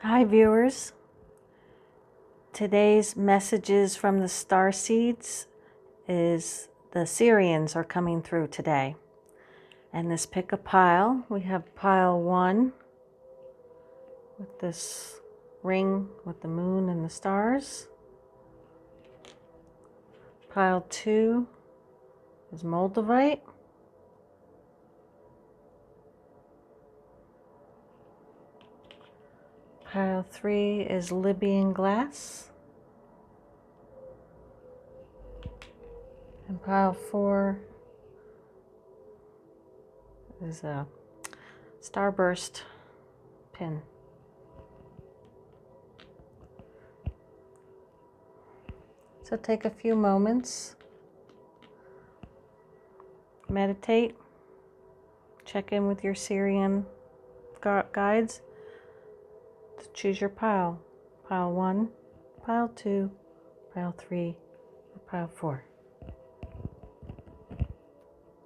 Hi viewers, today's messages from the Starseeds is the Syrians are coming through today. And this pick a pile, we have pile 1 with this ring with the moon and the stars. Pile 2 is Moldavite. Pile 3 is Lybian glass. And pile 4 is a Starburst pin. So take a few moments, meditate, check in with your Syrian guides. Choose your pile. Pile 1, pile 2, pile 3, or pile 4.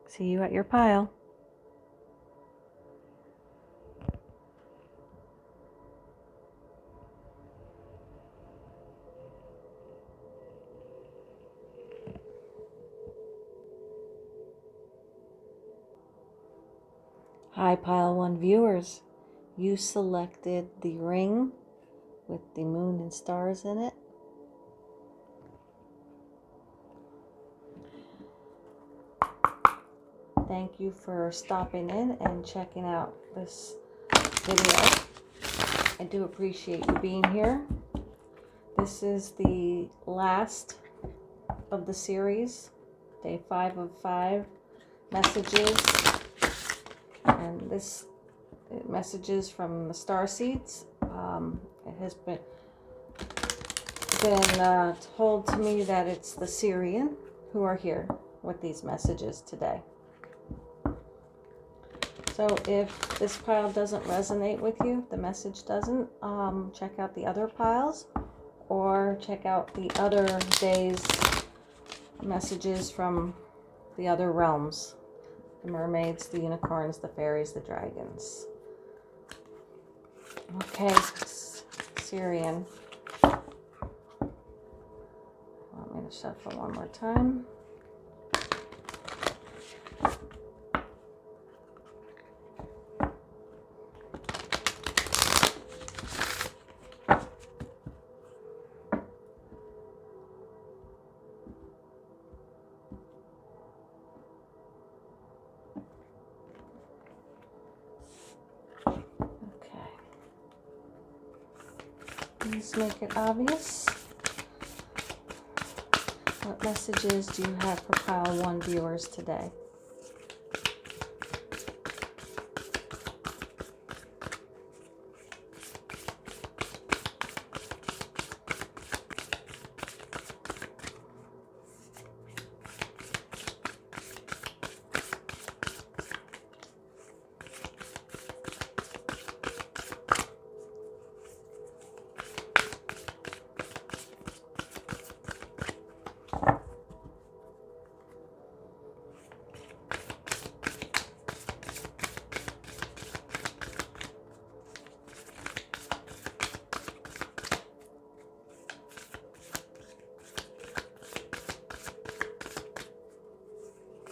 See you at your pile. Hi pile 1 viewers. You selected the ring with the moon and stars in it. Thank you for stopping in and checking out this video. I do appreciate you being here. This is the last of the series, day 5 of 5 messages. And this messages from the Starseeds. It has been told to me that it's the Syrian who are here with these messages today. So if this pile doesn't resonate with you, the message doesn't, check out the other piles or check out the other day's messages from the other realms. The mermaids, the unicorns, the fairies, the dragons. Okay, Syrian. Want me to shuffle one more time? Please make it obvious. What messages do you have for pile 1 viewers today?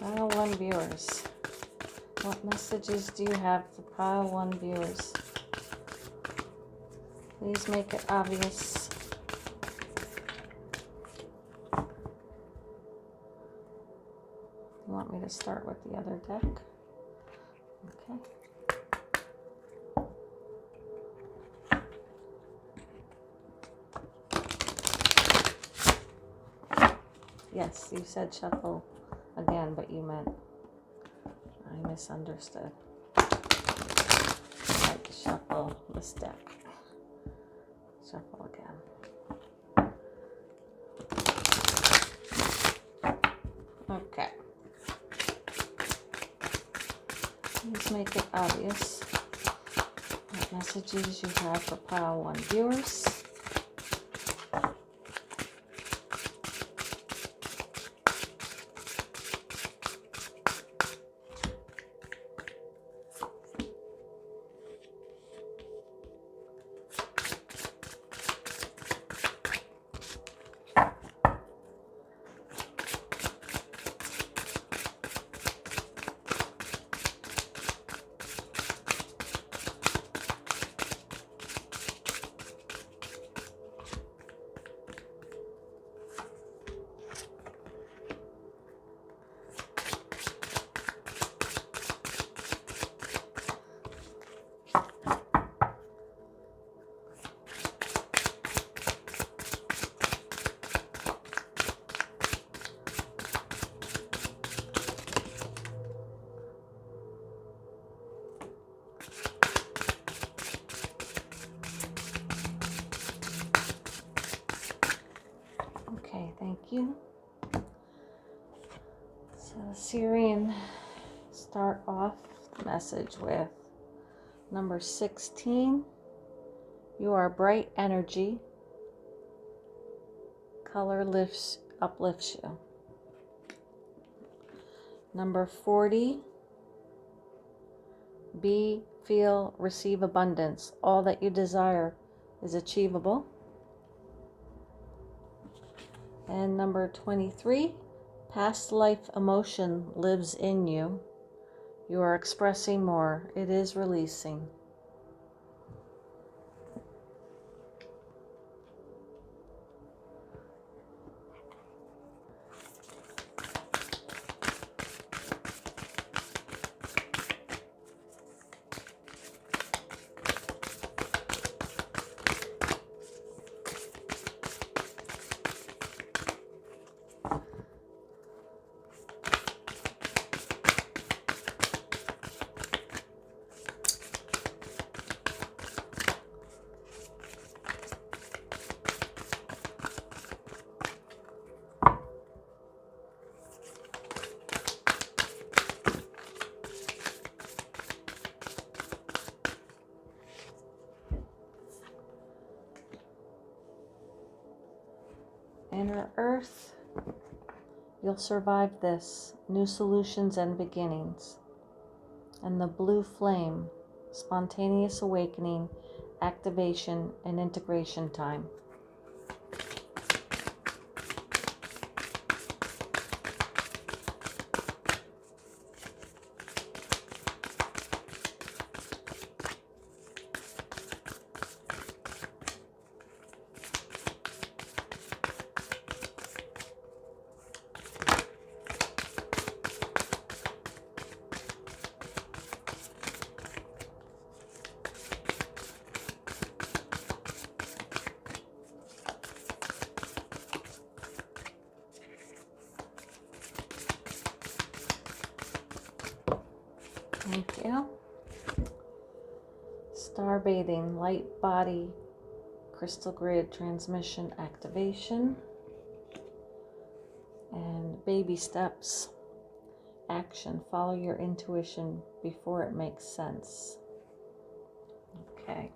Pile 1 viewers. What messages do you have for pile 1 viewers? Please make it obvious. You want me to start with the other deck? Okay. Yes, you said shuffle again, but you meant I misunderstood. Like shuffle this deck. Shuffle again. Okay. Please make it obvious what messages you have for pile 1 viewers. Syrian, start off the message with number 16. You are bright energy. Color uplifts you. Number 40. Be, feel, receive abundance. All that you desire is achievable. And number 23. Past life emotion lives in you. You are expressing more. It is releasing. Inner Earth, you'll survive this. New solutions and beginnings. And the blue flame, spontaneous awakening, activation, and integration time. Thank you. Star bathing, light body, crystal grid transmission activation. And baby steps, action. Follow your intuition before it makes sense. Okay.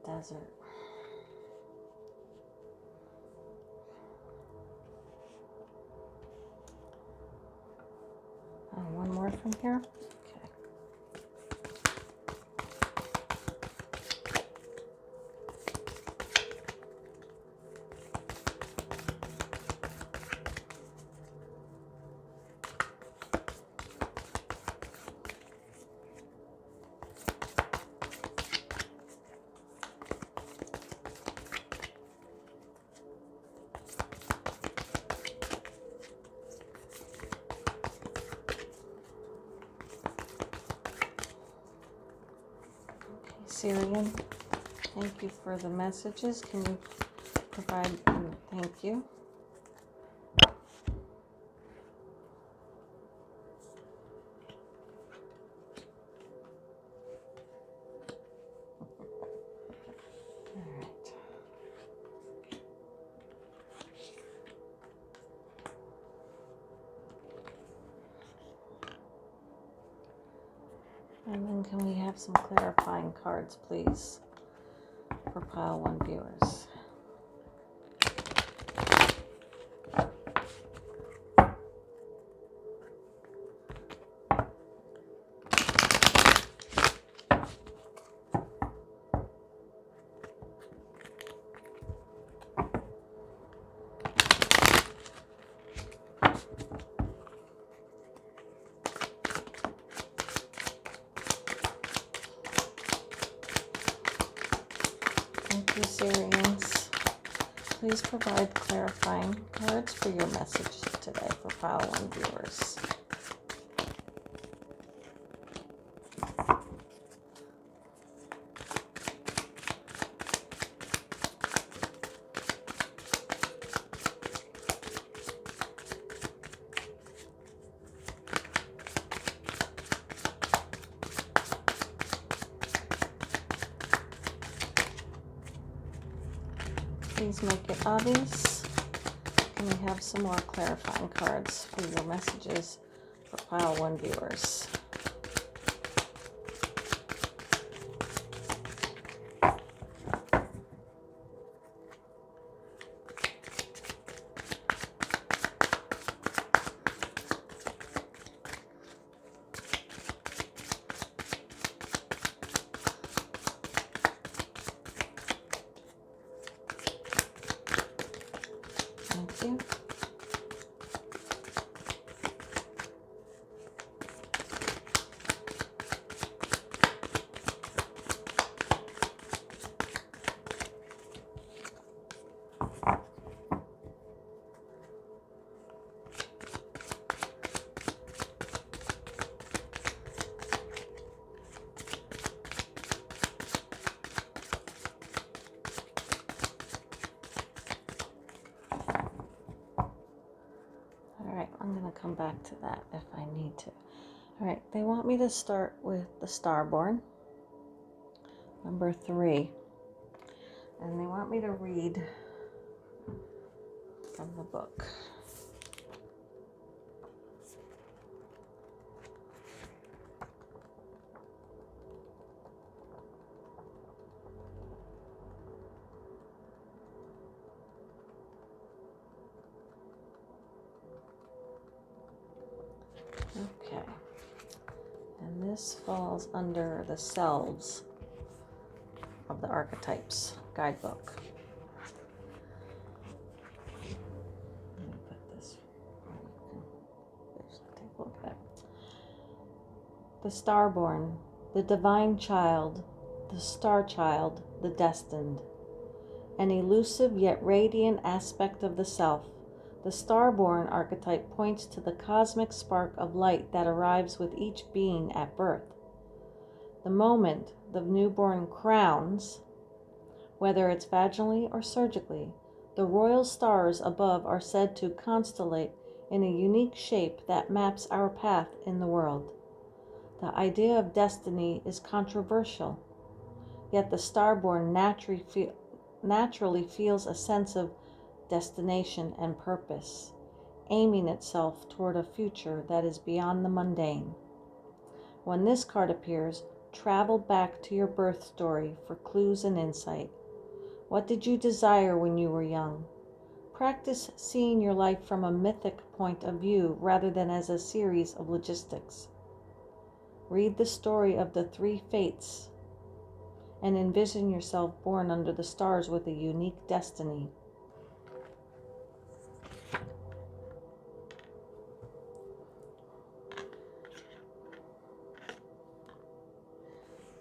Desert. One more from here. Okay. Syrian, thank you for the messages. Can you provide thank you? And then can we have some clarifying cards, please, for pile 1 viewers? Syrians, please provide clarifying cards for your message today for pile 1 viewers. Please make it obvious. Can we have some more clarifying cards for your messages for pile 1 viewers? Thank you. I'm going to come back to that if I need to. All right, they want me to start with the Starborn, number 3. And they want me to read from the book. Okay, and this falls under the selves of the Archetypes guidebook. Let me put this where you can take a look at it. The Starborn, the Divine Child, the Star Child, the Destined, an elusive yet radiant aspect of the Self. The Starborn archetype points to the cosmic spark of light that arrives with each being at birth. The moment the newborn crowns, whether it's vaginally or surgically, the royal stars above are said to constellate in a unique shape that maps our path in the world. The idea of destiny is controversial, yet the Starborn naturally feels a sense of destination and purpose, aiming itself toward a future that is beyond the mundane. When this card appears, travel back to your birth story for clues and insight. What did you desire when you were young? Practice seeing your life from a mythic point of view rather than as a series of logistics. Read the story of the 3 fates and envision yourself born under the stars with a unique destiny.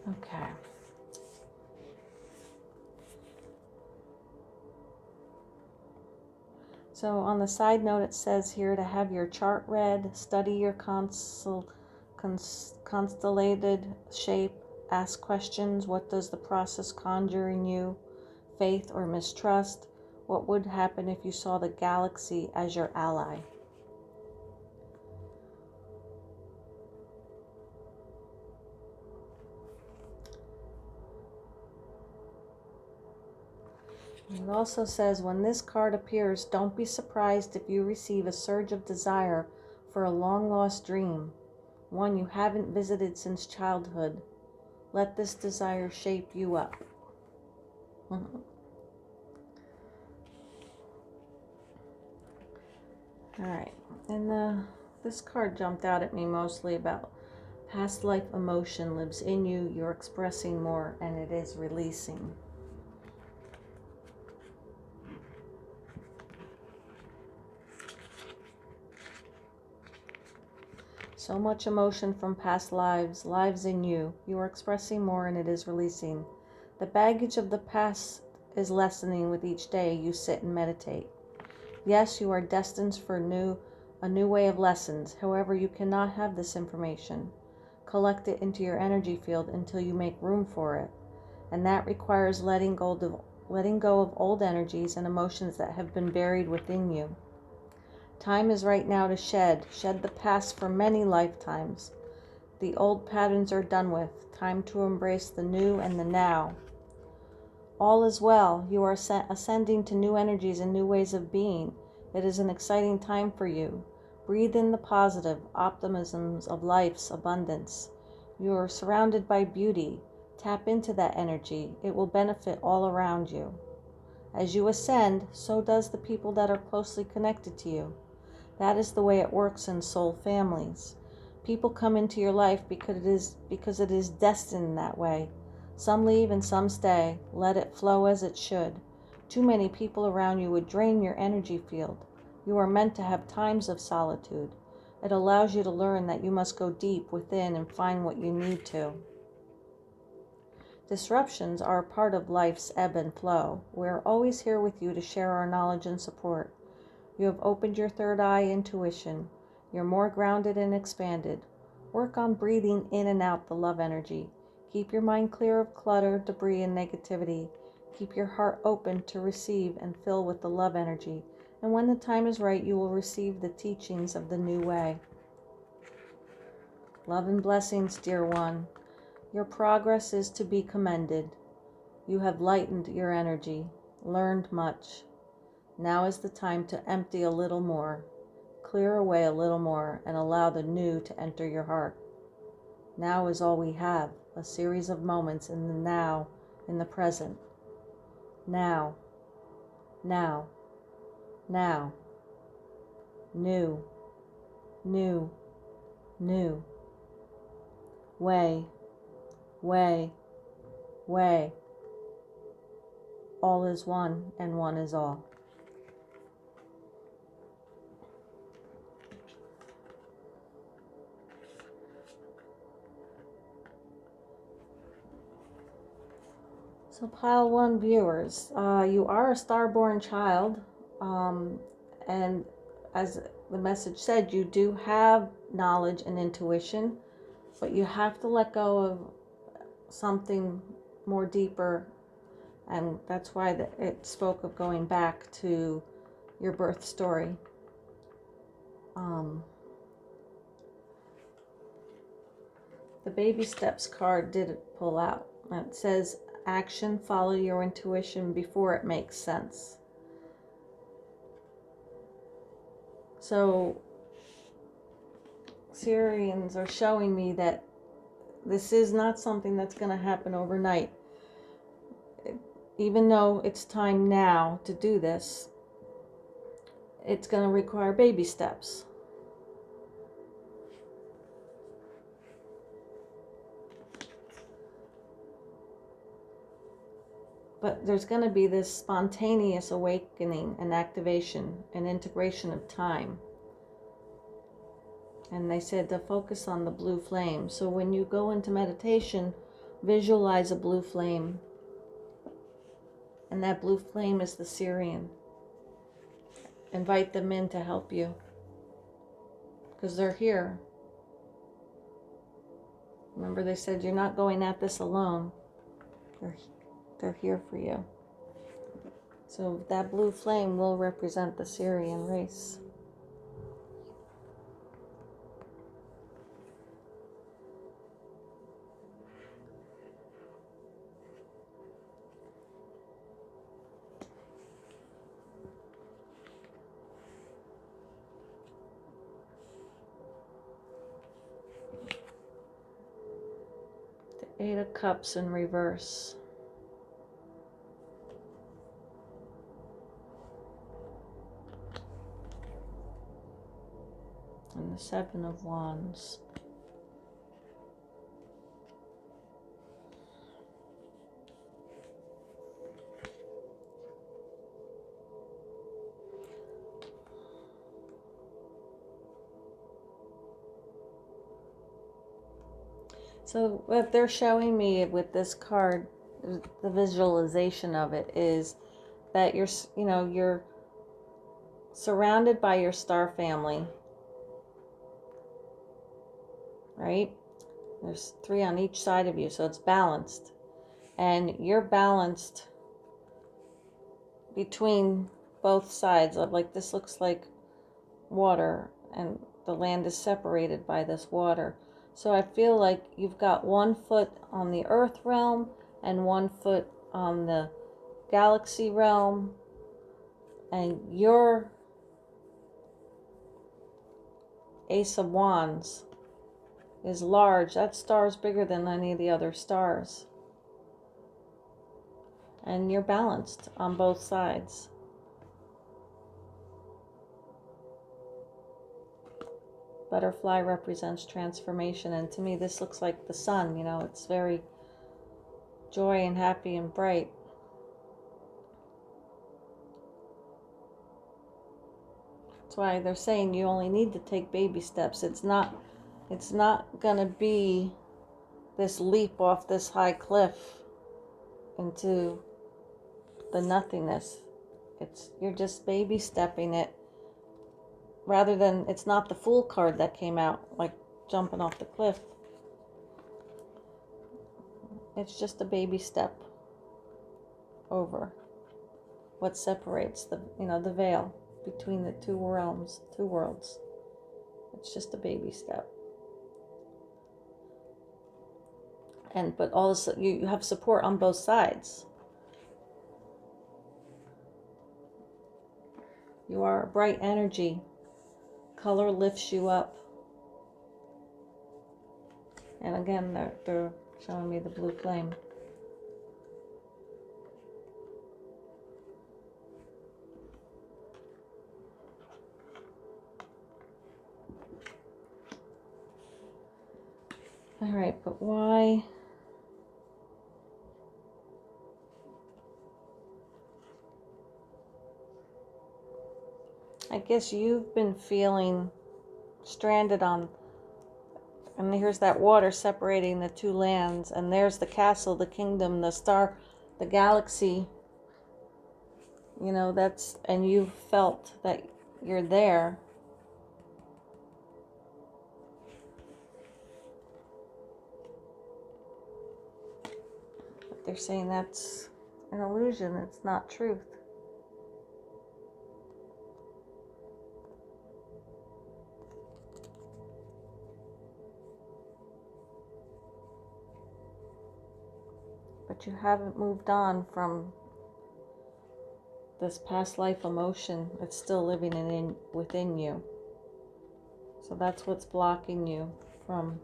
Okay. So on the side note, it says here to have your chart read, study your constellated shape, ask questions. What does the process conjure in you? Faith or mistrust? What would happen if you saw the galaxy as your ally? It also says, when this card appears, don't be surprised if you receive a surge of desire for a long-lost dream. one you haven't visited since childhood. Let this desire shape you up. All right, and this card jumped out at me mostly about past life emotion lives in you, you're expressing more, and it is releasing. So much emotion from past lives lives in you. You are expressing more, and it is releasing. The baggage of the past is lessening with each day you sit and meditate. Yes, you are destined for a new way of lessons. However, you cannot have this information. Collect it into your energy field until you make room for it. And that requires letting go of old energies and emotions that have been buried within you. Time is right now to shed the past for many lifetimes. The old patterns are done with. Time to embrace the new and the now. All is well. You are ascending to new energies and new ways of being. It is an exciting time for you. Breathe in the positive optimisms of life's abundance. You are surrounded by beauty. Tap into that energy. It will benefit all around you. As you ascend, so does the people that are closely connected to you. That is the way it works in soul families. People come into your life because it is destined that way. Some leave and some stay. Let it flow as it should. Too many people around you would drain your energy field. You are meant to have times of solitude. It allows you to learn that you must go deep within and find what you need to. Disruptions are a part of life's ebb and flow. We are always here with you to share our knowledge and support. You have opened your third eye intuition. You're more grounded and expanded. Work on breathing in and out the love energy. Keep your mind clear of clutter, debris, and negativity. Keep your heart open to receive and fill with the love energy. And when the time is right, you will receive the teachings of the new way. Love and blessings, dear one. Your progress is to be commended. You have lightened your energy, learned much. Now is the time to empty a little more, clear away a little more, and allow the new to enter your heart. Now is all we have, a series of moments in the now, in the present. Now, now, now. New, new, new. Way, way, way. All is one, and one is all. So pile one viewers, you are a star-born child, and as the message said, you do have knowledge and intuition, but you have to let go of something more deeper, and that's why it spoke of going back to your birth story. The baby steps card did pull out. It says, action, follow your intuition before it makes sense. So Syrians are showing me that this is not something that's going to happen overnight. Even though it's time now to do this, it's going to require baby steps. But there's going to be this spontaneous awakening and activation and integration of time. And they said to focus on the blue flame. So when you go into meditation, visualize a blue flame. And that blue flame is the Syrian. Invite them in to help you, because they're here. Remember, they said you're not going at this alone. They're here for you. So that blue flame will represent the Syrian race. Eight of Cups in reverse. And the Seven of Wands. So what they're showing me with this card, the visualization of it, is that you're surrounded by your star family, right? There's 3 on each side of you, so it's balanced. And you're balanced between both sides of, like, this looks like water, and the land is separated by this water. So I feel like you've got 1 foot on the earth realm and 1 foot on the galaxy realm, and your Ace of Wands is large. That star is bigger than any of the other stars. And you're balanced on both sides. Butterfly represents transformation, and to me this looks like the sun, it's very joy and happy and bright. That's why they're saying you only need to take baby steps. It's not gonna be this leap off this high cliff into the nothingness. You're just baby stepping it, rather than, it's not the Fool card that came out, like jumping off the cliff. It's just a baby step over what separates the veil between the two realms, 2 worlds. It's just a baby step. But also you have support on both sides. You are a bright energy. Color lifts you up. And again, they're showing me the blue flame. All right, but why? I guess you've been feeling stranded on, and here's that water separating the 2 lands, and there's the castle, the kingdom, the star, the galaxy. And you felt that you're there. But they're saying that's an illusion, it's not truth. But you haven't moved on from this past life emotion. It's still living within you. So that's what's blocking you from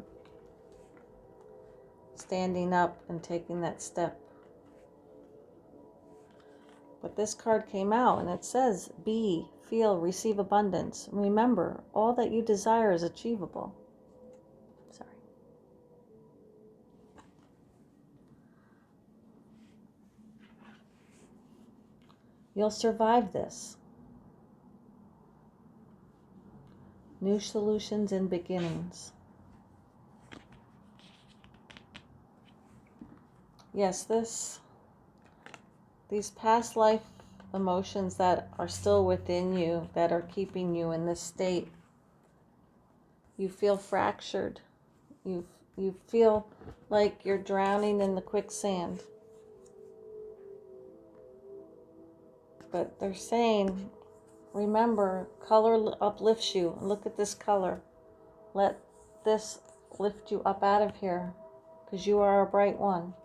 standing up and taking that step. But this card came out and it says, be, feel, receive abundance. Remember, all that you desire is achievable. Sorry. You'll survive this. New solutions and beginnings. Yes, these past life emotions that are still within you, that are keeping you in this state, you feel fractured. You feel like you're drowning in the quicksand. But they're saying, remember, color uplifts you. Look at this color. Let this lift you up out of here, because you are a bright one.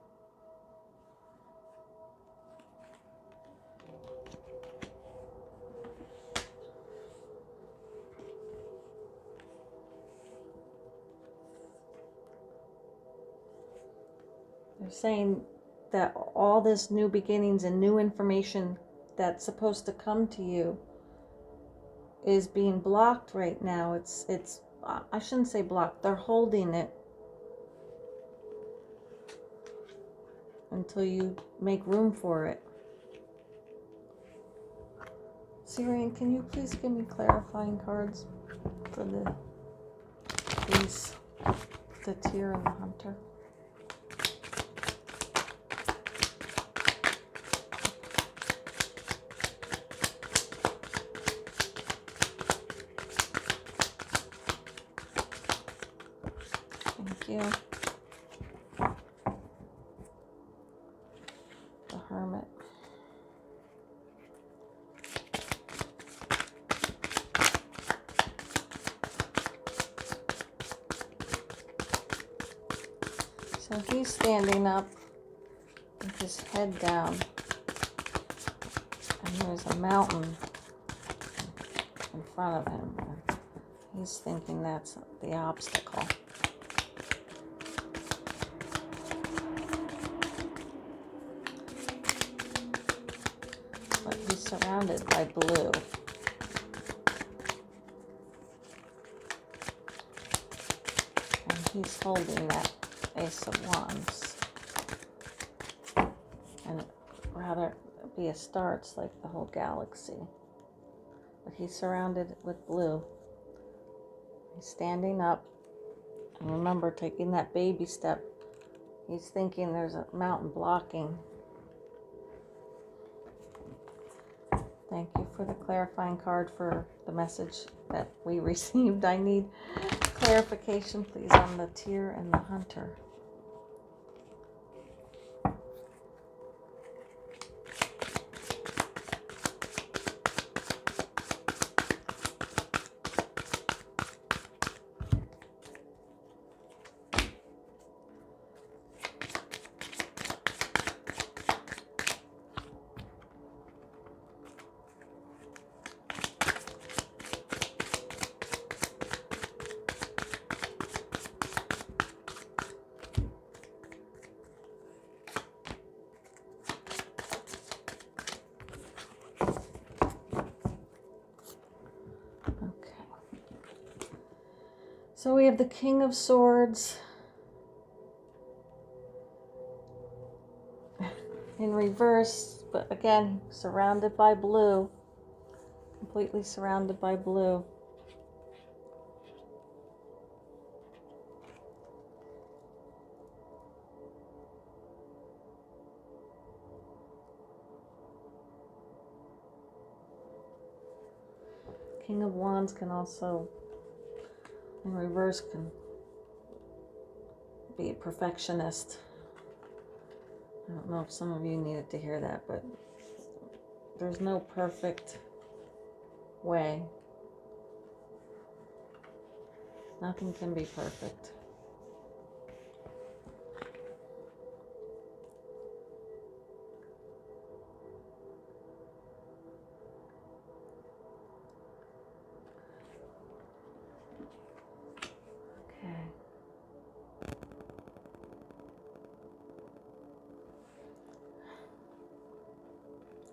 They're saying that all this new beginnings and new information that's supposed to come to you is being blocked right now. It's I shouldn't say blocked. They're holding it until you make room for it. Syrian, can you please give me clarifying cards for these, the Tear and the Hunter? Thank you. The Hermit. So he's standing up with his head down, and there's a mountain in front of him. He's thinking that's the obstacle. But he's surrounded by blue. And he's holding that Ace of Wands. And rather be a star, it's like the whole galaxy. But he's surrounded with blue. He's standing up. And remember, taking that baby step. He's thinking there's a mountain blocking. Thank you for the clarifying card for the message that we received. I need clarification, please, on the Tear and the Hunter. So we have the King of Swords in reverse, but again, surrounded by blue, completely surrounded by blue. King of Wands can also, in reverse, can be a perfectionist. I don't know if some of you needed to hear that, but there's no perfect way. Nothing can be perfect.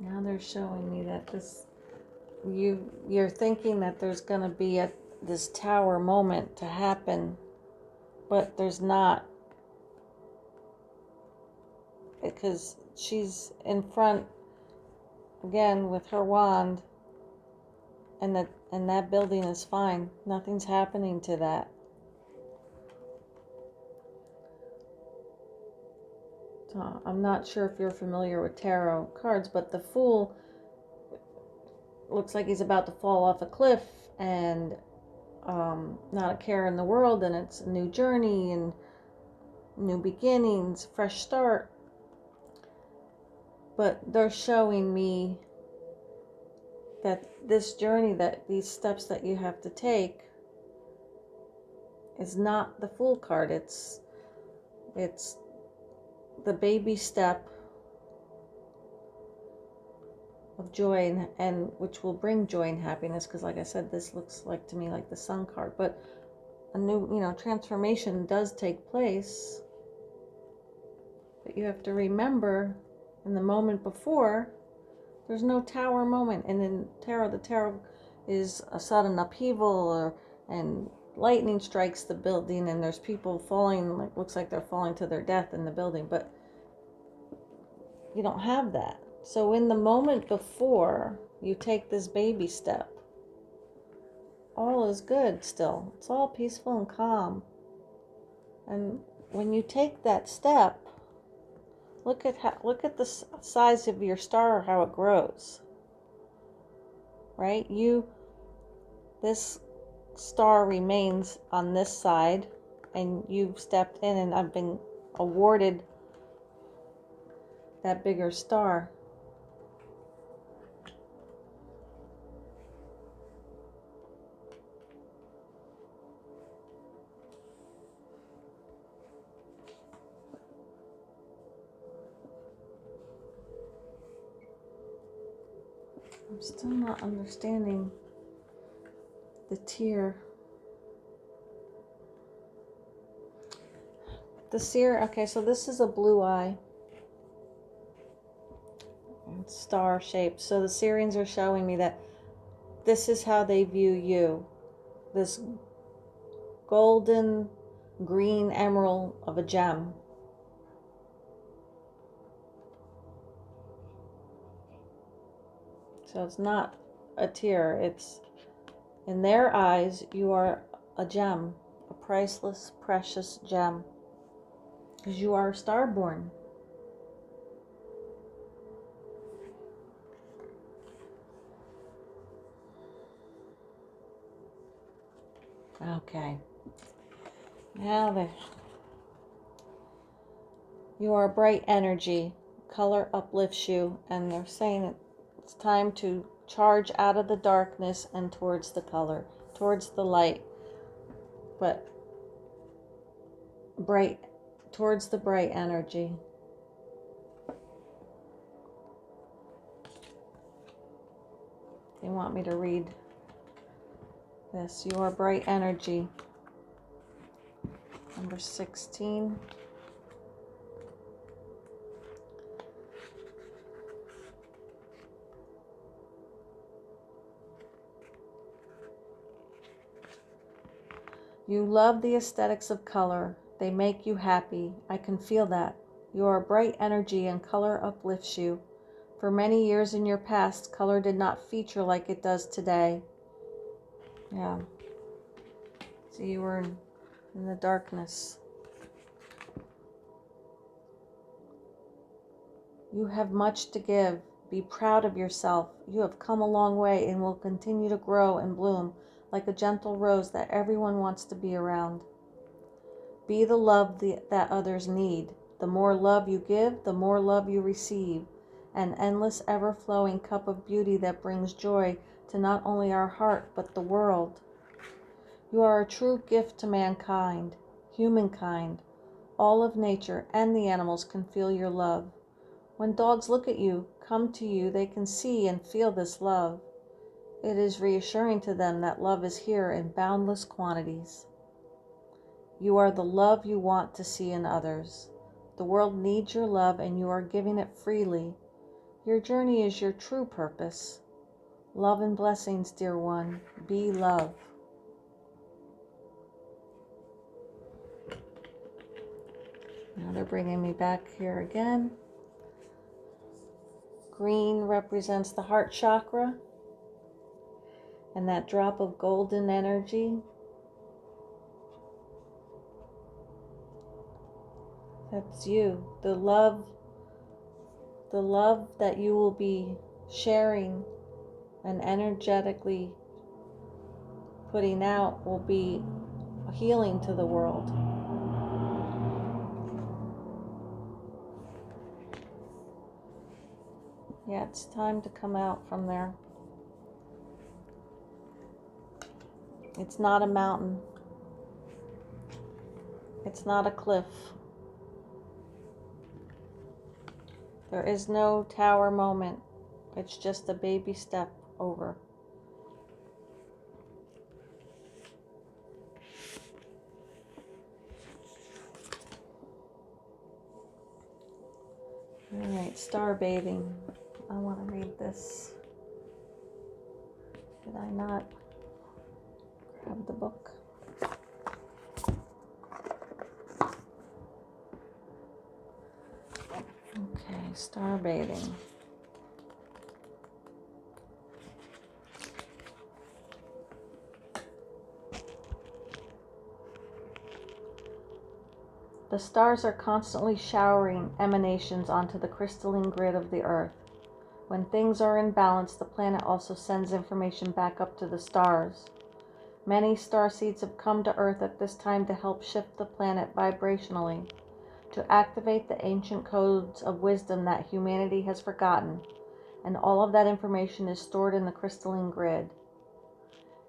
Now they're showing me that you're thinking that there's going to be this tower moment to happen, but there's not, because she's in front again with her wand, and that building is fine. Nothing's happening to that. I'm not sure if you're familiar with tarot cards, but the Fool looks like he's about to fall off a cliff, and not a care in the world, and it's a new journey and new beginnings, fresh start. But they're showing me that this journey, that these steps that you have to take, is not the Fool card. It's the baby step of joy, and which will bring joy and happiness, because like I said, this looks like to me like the Sun card, but a new transformation does take place. But you have to remember, in the moment before, there's no tower moment. And in tarot, the tarot is a sudden upheaval, and lightning strikes the building, and there's people falling, like looks like they're falling to their death in the building. But you don't have that. So in the moment before you take this baby step, all is good still. It's all peaceful and calm. And when you take that step, look at the size of your star, how it grows. Right? This star remains on this side, and you've stepped in, and I've been awarded that bigger star. I'm still not understanding the tear. The seer, okay, so this is a blue eye. It's star shaped. So the Syrians are showing me that this is how they view you. This golden green emerald of a gem. So it's not a tear. It's, in their eyes, you are a gem, a priceless, precious gem. Because you are starborn. Okay. Now you are bright energy. Color uplifts you, and they're saying it's time to charge out of the darkness and towards the color, towards the light. But bright, towards the bright energy. They want me to read this. You are bright energy. Number 16. You love the aesthetics of color. They make you happy. I can feel that. You are bright energy, and color uplifts you. For many years in your past, color did not feature like it does today. Yeah. So you were in the darkness. You have much to give. Be proud of yourself. You have come a long way and will continue to grow and bloom like a gentle rose that everyone wants to be around. Be the love that others need. The more love you give, the more love you receive. An endless, ever-flowing cup of beauty that brings joy to not only our heart, but the world. You are a true gift to mankind, humankind. All of nature and the animals can feel your love. When dogs look at you, come to you, they can see and feel this love. It is reassuring to them that love is here in boundless quantities. You are the love you want to see in others. The world needs your love, and you are giving it freely. Your journey is your true purpose. Love and blessings, dear one. Be love. Now they're bringing me back here again. Green represents the heart chakra, and that drop of golden energy. That's you. The love that you will be sharing and energetically putting out will be healing to the world. Yeah, it's time to come out from there. It's not a mountain. It's not a cliff. There is no tower moment. It's just a baby step over. All right, star bathing. I want to read this. Did I not grab the book? Okay, star bathing. The stars are constantly showering emanations onto the crystalline grid of the Earth. When things are in balance, the planet also sends information back up to the stars. Many starseeds have come to Earth at this time to help shift the planet vibrationally, to activate the ancient codes of wisdom that humanity has forgotten, and all of that information is stored in the crystalline grid.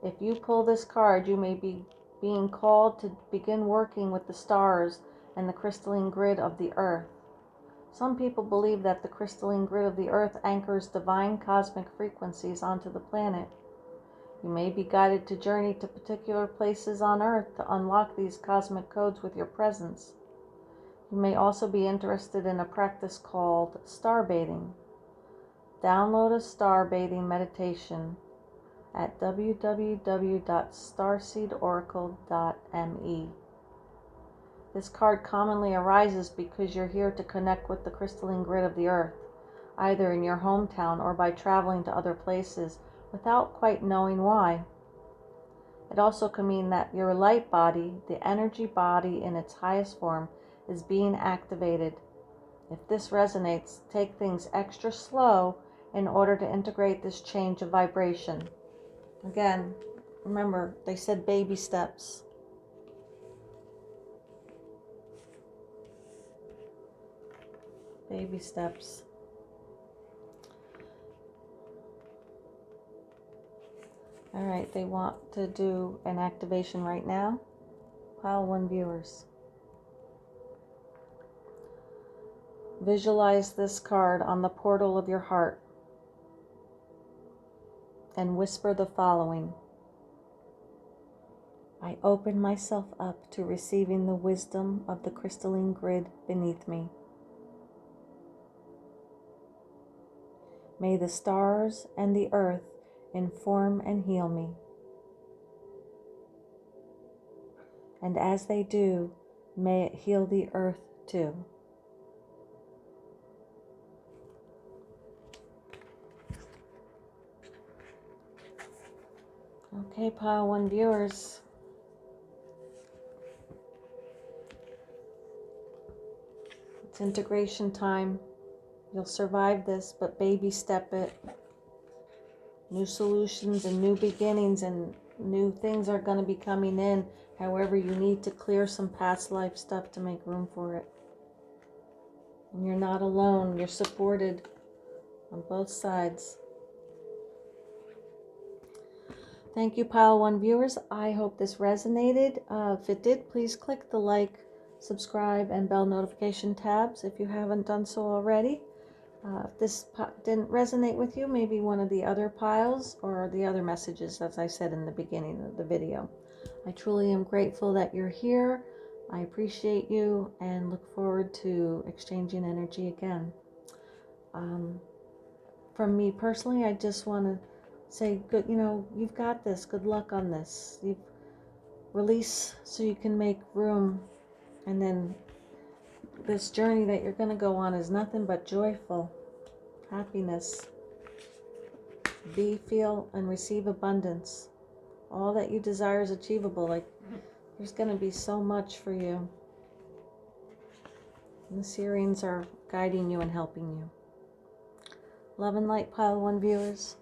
If you pull this card, you may be being called to begin working with the stars and the crystalline grid of the Earth. Some people believe that the crystalline grid of the Earth anchors divine cosmic frequencies onto the planet. You may be guided to journey to particular places on Earth to unlock these cosmic codes with your presence. You may also be interested in a practice called star bathing. Download a star bathing meditation at www.starseedoracle.me. This card commonly arises because you're here to connect with the crystalline grid of the Earth, either in your hometown or by traveling to other places without quite knowing why. It also can mean that your light body, the energy body in its highest form, is being activated. If this resonates, take things extra slow in order to integrate this change of vibration. Again, remember, they said baby steps. Baby steps. All right, they want to do an activation right now. Pile 1 viewers. Visualize this card on the portal of your heart and whisper the following. I open myself up to receiving the wisdom of the crystalline grid beneath me. May the stars and the earth inform and heal me. And as they do, may it heal the earth too. Okay, pile 1 viewers. It's integration time. You'll survive this, but baby step it. New solutions and new beginnings and new things are going to be coming in. However, you need to clear some past life stuff to make room for it. And you're not alone. You're supported on both sides. Thank you, pile 1 viewers. I hope this resonated. If it did, please click the like, subscribe, and bell notification tabs if you haven't done so already. If this didn't resonate with you, maybe one of the other piles or the other messages, as I said in the beginning of the video. I truly am grateful that you're here. I appreciate you and look forward to exchanging energy again. From me personally, I just want to say, good, you've got this. Good luck on this. You release so you can make room, and then this journey that you're going to go on is nothing but joyful happiness. Be, feel, and receive abundance. All that you desire is achievable. Like, there's going to be so much for you. And the Sirians are guiding you and helping you. Love and light, pile 1 viewers.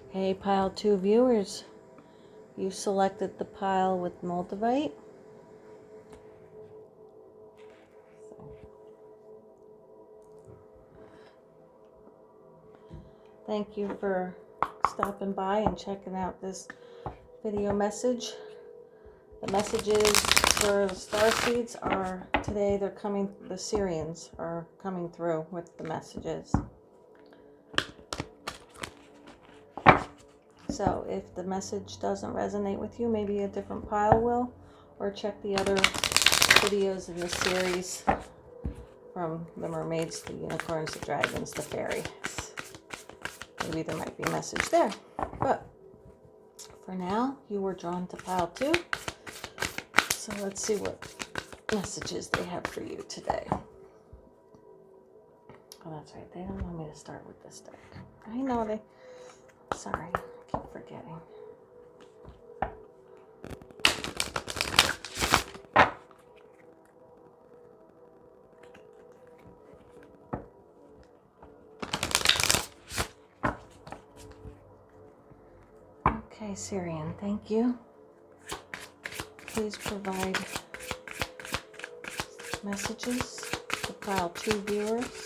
Hey, pile 2 viewers. You selected the pile with Moldavite. Thank you for stopping by and checking out this video message. The messages for the Starseeds are today, the Sirians are coming through with the messages. So if the message doesn't resonate with you, maybe a different pile will, or check the other videos in the series from the mermaids, the unicorns, the dragons, the fairies. Maybe there might be a message there. But for now, you were drawn to pile 2. So let's see what messages they have for you today. Oh, that's right. They don't want me to start with this deck. I know they... Sorry, I keep forgetting. Okay, Syrian, thank you. Please provide messages to pile 2 viewers.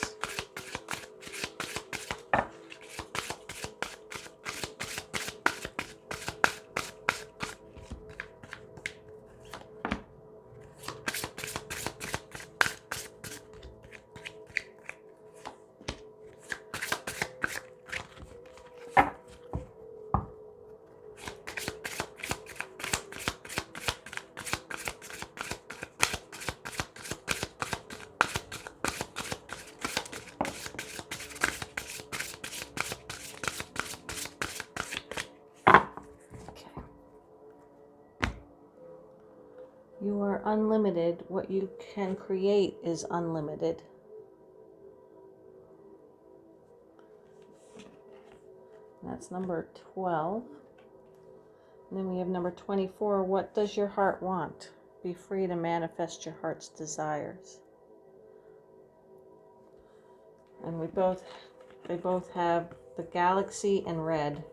You are unlimited. What you can create is unlimited. That's number 12. And then we have number 24. What does your heart want? Be free to manifest your heart's desires. And they both have the galaxy and red.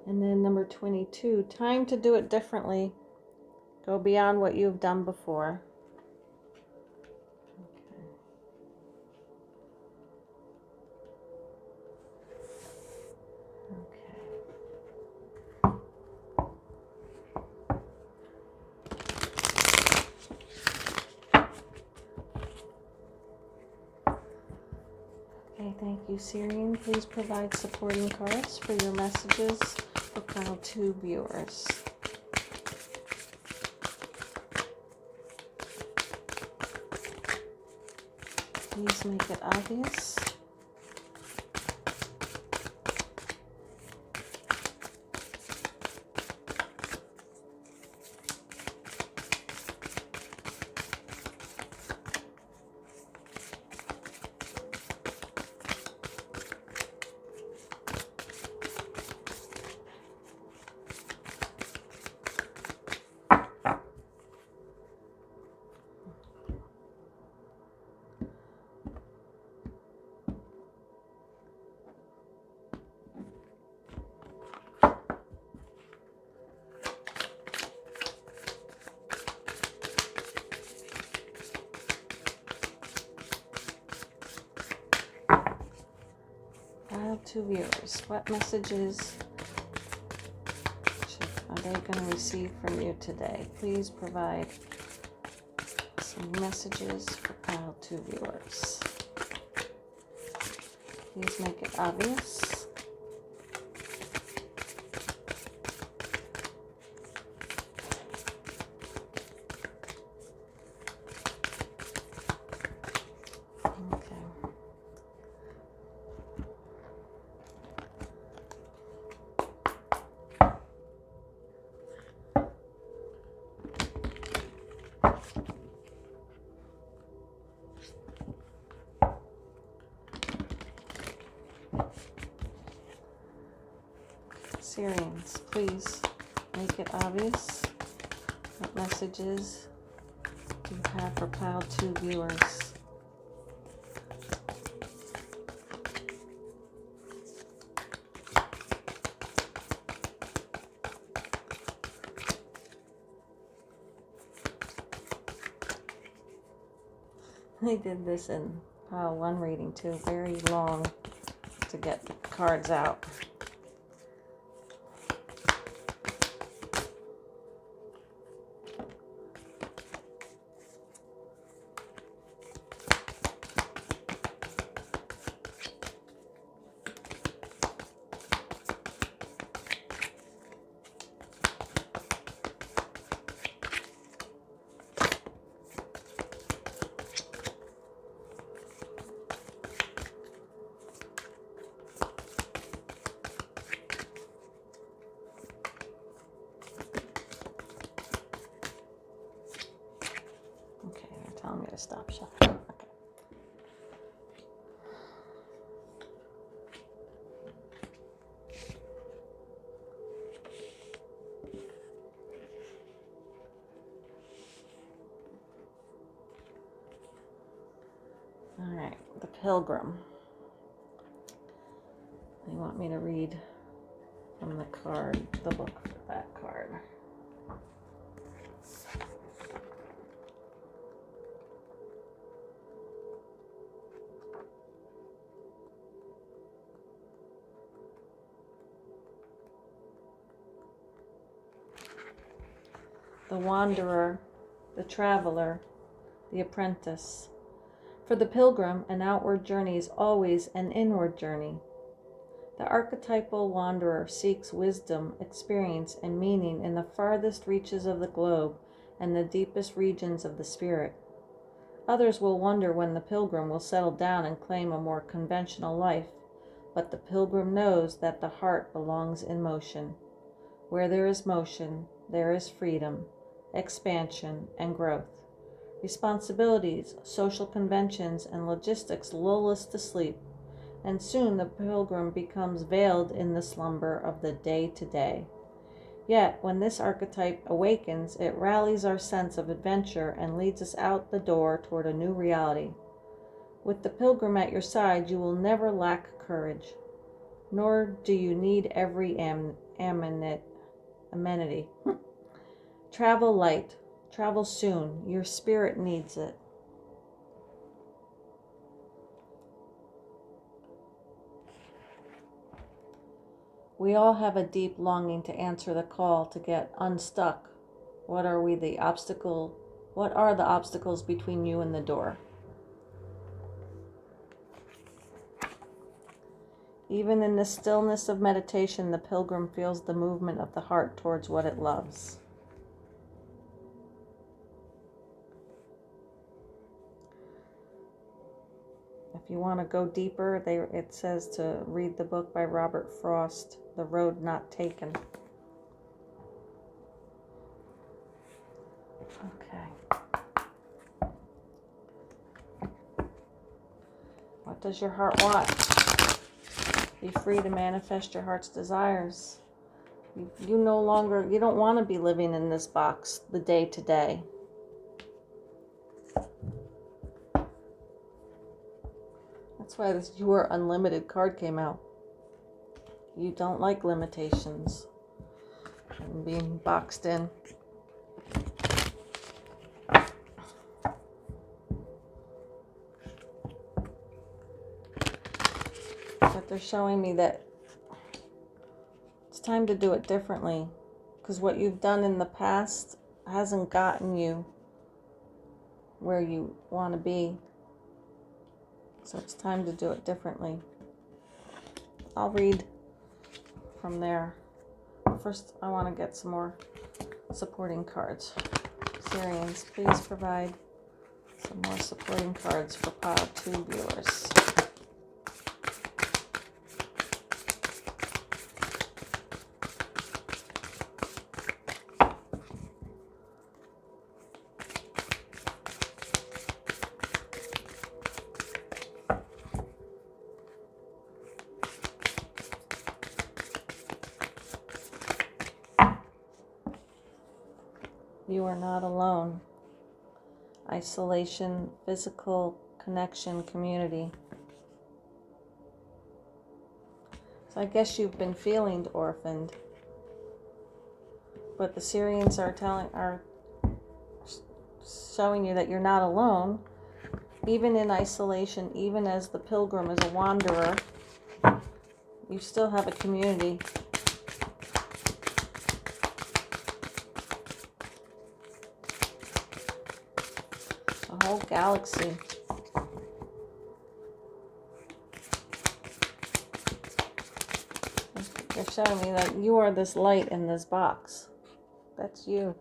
And then number 22, time to do it differently. Go beyond what you've done before. Okay, thank you, Syrian. Please provide supporting cards for your messages for pile 2 viewers. Please make it obvious. To viewers, what messages are they going to receive from you today? Please provide some messages for pile 2 viewers. Please make it obvious. Syrians, please make it obvious what messages do you have for pile 2 viewers. I did this in pile 1 reading too, very long to get the cards out. stop shuffling. Okay. All right, the Pilgrim. They want me to read from the card, the book for that card. The wanderer, the traveler, the apprentice. For the pilgrim, an outward journey is always an inward journey. The archetypal wanderer seeks wisdom, experience, and meaning in the farthest reaches of the globe and the deepest regions of the spirit. Others will wonder when the pilgrim will settle down and claim a more conventional life, but the pilgrim knows that the heart belongs in motion. Where there is motion, there is freedom, expansion, and growth. Responsibilities, social conventions, and logistics lull us to sleep, and soon the pilgrim becomes veiled in the slumber of the day-to-day. Yet, when this archetype awakens, it rallies our sense of adventure and leads us out the door toward a new reality. With the pilgrim at your side, you will never lack courage, nor do you need every amenity. Travel light, travel soon, your spirit needs it. We all have a deep longing to answer the call to get unstuck. What are the obstacles between you and the door? Even in the stillness of meditation, the pilgrim feels the movement of the heart towards what it loves. If you want to go deeper, it says to read the book by Robert Frost, The Road Not Taken. Okay. What does your heart want? Be free to manifest your heart's desires. You don't want to be living in this box the day to day. That's why this You Are Unlimited card came out. You don't like limitations and being boxed in. But they're showing me that it's time to do it differently, because what you've done in the past hasn't gotten you where you want to be. So it's time to do it differently. I'll read from there. First, I want to get some more supporting cards. Syrians, please provide some more supporting cards for Pile 2 viewers. You are not alone. Isolation, physical connection, community. So I guess you've been feeling orphaned. But the Syrians are showing you that you're not alone. Even in isolation, even as the pilgrim is a wanderer, you still have a community. A whole galaxy. They're showing me that you are this light in this box. That's you.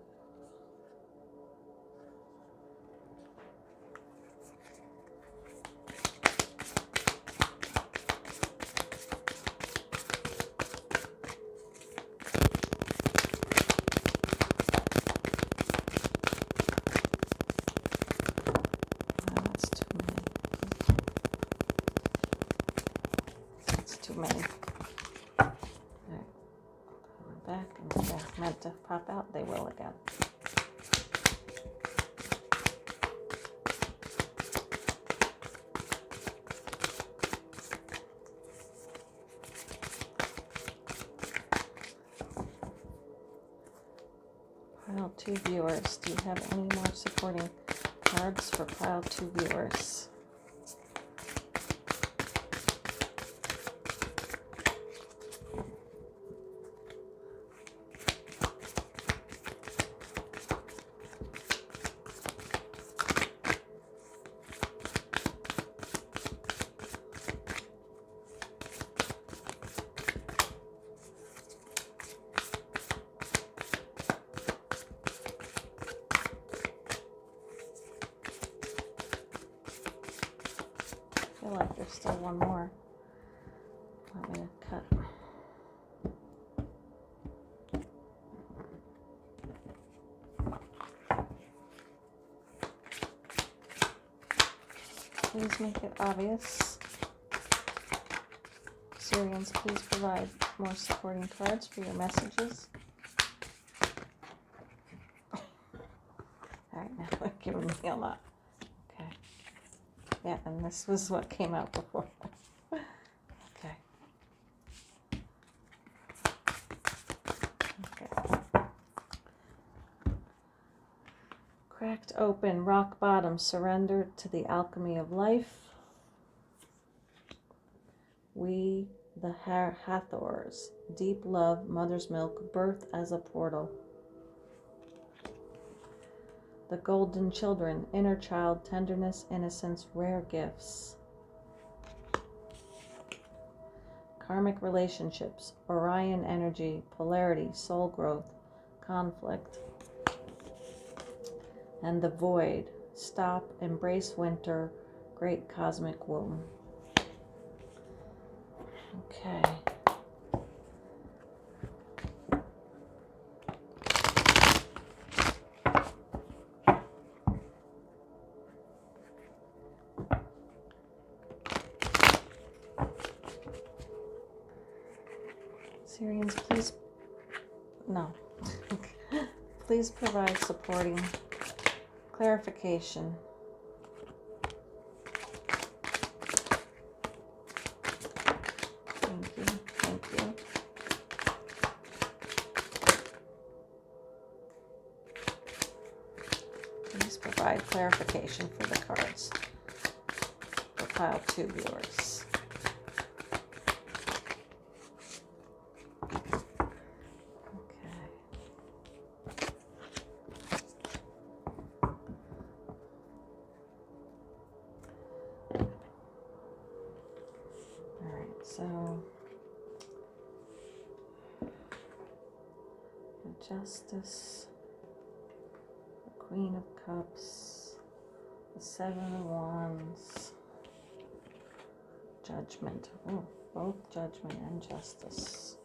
to pop out, they will again. Pile 2 viewers. Do you have any more supporting cards for pile 2 viewers? I feel like there's still one more. Want me to cut? Please make it obvious. Syrians, please provide more supporting cards for your messages. Alright, now they're giving me a lot. Okay. Yeah, and this was what came out before. Okay. Okay. Cracked open, rock bottom, surrendered to the alchemy of life. We, the Hathors, deep love, mother's milk, birth as a portal. The golden children, inner child, tenderness, innocence, rare gifts. Karmic relationships, Orion energy, polarity, soul growth, conflict. And the void, stop, embrace winter, great cosmic womb. Okay. Syrians, please, no. Please provide supporting clarification. Thank you, thank you. Please provide clarification for the cards for pile 2 viewers. So, the Justice, the Queen of Cups, the 7 of Wands, Judgment. Oh, both Judgment and Justice.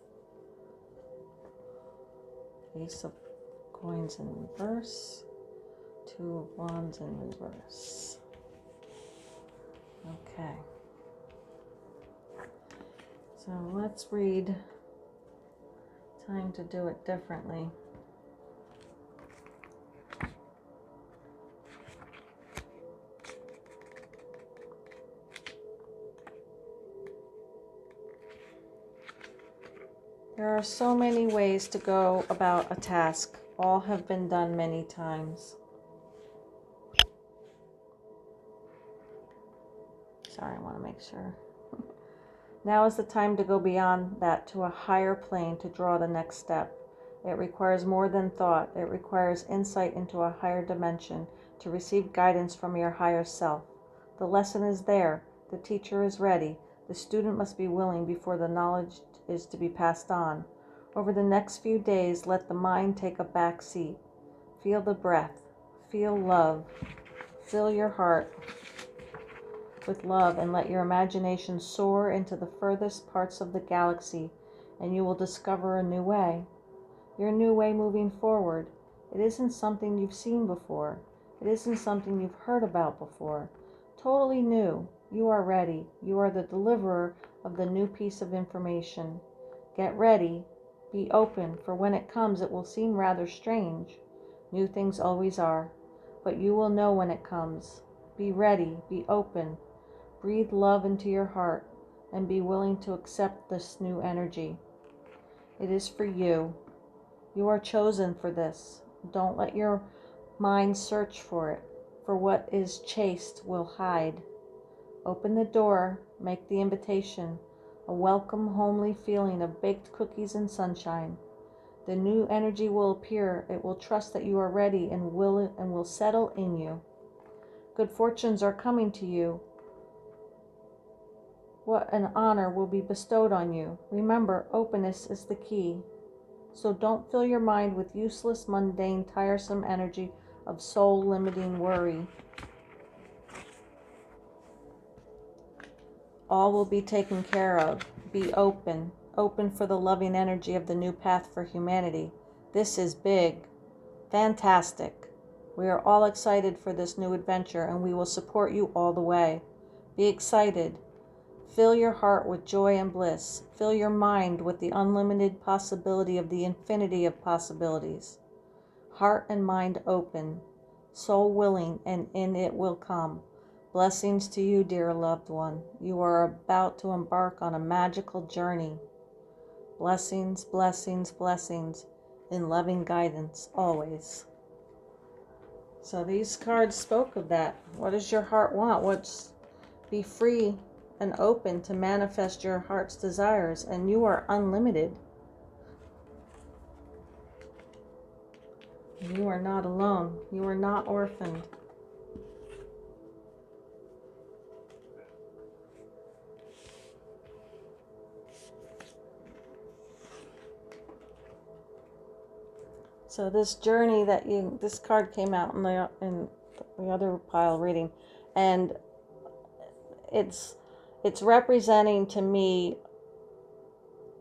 Ace of Coins in reverse, 2 of Wands in reverse. Okay. So let's read Time to Do It Differently. There are so many ways to go about a task. All have been done many times. Sorry, I want to make sure. Now is the time to go beyond that to a higher plane to draw the next step. It requires more than thought. It requires insight into a higher dimension to receive guidance from your higher self. The lesson is there. The teacher is ready. The student must be willing before the knowledge is to be passed on. Over the next few days, let the mind take a back seat. Feel the breath. Feel love. Fill your heart with love and let your imagination soar into the furthest parts of the galaxy, and you will discover a new way. Your new way moving forward. It isn't something you've seen before. It isn't something you've heard about before. Totally new. You are ready. You are the deliverer of the new piece of information. Get ready. Be open, for when it comes, it will seem rather strange. New things always are, but you will know when it comes. Be ready, be open, breathe love into your heart, and be willing to accept this new energy. It is for you. You are chosen for this. Don't let your mind search for it, for what is chaste will hide. Open the door, make the invitation, a welcome, homely feeling of baked cookies and sunshine. The new energy will appear. It will trust that you are ready and will settle in you. Good fortunes are coming to you. What an honor will be bestowed on you. Remember, openness is the key. So don't fill your mind with useless, mundane, tiresome energy of soul-limiting worry. All will be taken care of. Be open. Open for the loving energy of the new path for humanity. This is big. Fantastic. We are all excited for this new adventure, and we will support you all the way. Be excited. Fill your heart with joy and bliss. Fill your mind with the unlimited possibility of the infinity of possibilities. Heart and mind open, soul willing, and in it will come. Blessings to you, dear loved one. You are about to embark on a magical journey. Blessings, blessings, blessings, in loving guidance always. So these cards spoke of that. What does your heart want? Be free and open to manifest your heart's desires, and you are unlimited. You are not alone. You are not orphaned. So this journey that this card came out in the other pile reading, and it's representing to me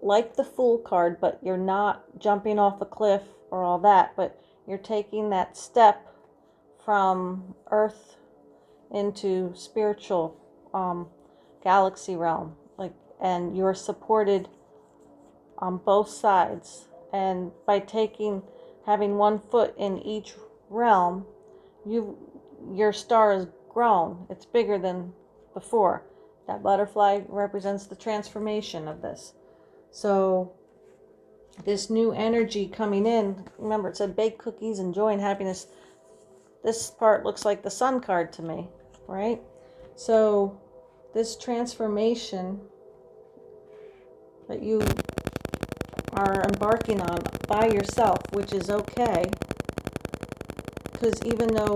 like the Fool card, but you're not jumping off a cliff or all that, but you're taking that step from Earth into spiritual galaxy realm, and you're supported on both sides, and by having one foot in each realm, your star is grown. It's bigger than before. That butterfly represents the transformation of this. So this new energy coming in, remember it said baked cookies and joy and happiness. This part looks like the Sun card to me, right? So this transformation that you are embarking on by yourself, which is okay, because even though